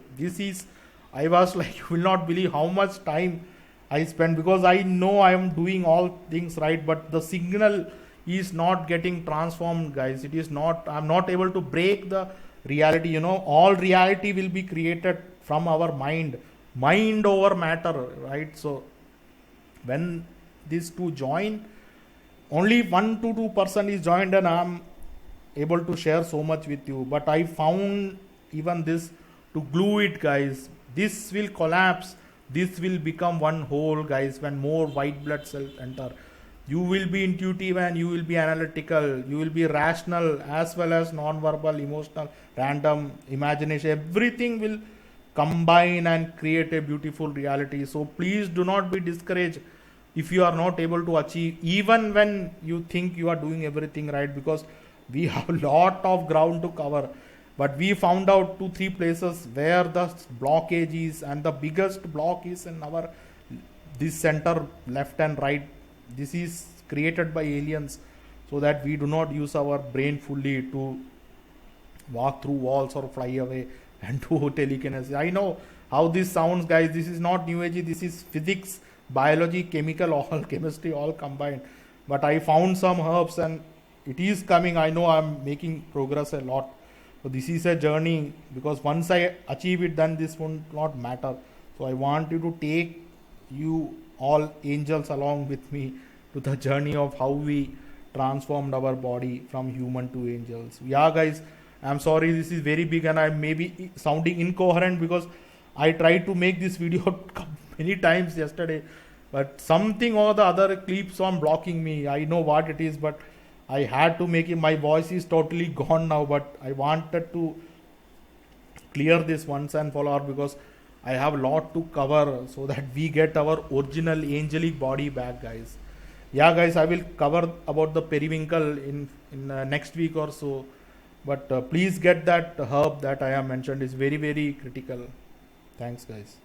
I was like, you will not believe how much time I spent, because I know I am doing all things right, but the signal is not getting transformed, guys. I'm not able to break the reality. All reality will be created from our mind over matter, right? So when these two join, only 1 to 2% is joined, and I'm able to share so much with you. But I found even this to glue it, guys. This will collapse. This will become one whole, guys, when more white blood cells enter. You will be intuitive and you will be analytical. You will be rational as well as non-verbal, emotional, random, imagination. Everything will combine and create a beautiful reality. So please do not be discouraged if you are not able to achieve, even when you think you are doing everything right, because we have a lot of ground to cover. But we found out 2-3 places where the blockage is, and the biggest block is in this center, left and right. This is created by aliens so that we do not use our brain fully to walk through walls or fly away and do telekinesis. I know how this sounds, guys. This is not new age. This is physics, biology, chemical, all chemistry, all combined. But I found some herbs, and it is coming. I know I'm making progress a lot. So this is a journey, because once I achieve it, then this won't not matter. So I want you to take you all angels along with me to the journey of how we transformed our body from human to angels. Yeah, guys, I'm sorry this is very big and I may be sounding incoherent, because I tried to make this video many times yesterday, but something or the other keeps on blocking me. I know what it is, but I had to make it. My voice is totally gone now, but I wanted to clear this once and for all, because I have a lot to cover so that we get our original angelic body back, guys. Yeah, guys, I will cover about the periwinkle in next week or so. But please get that herb that I have mentioned, is very, very critical. Thanks, guys.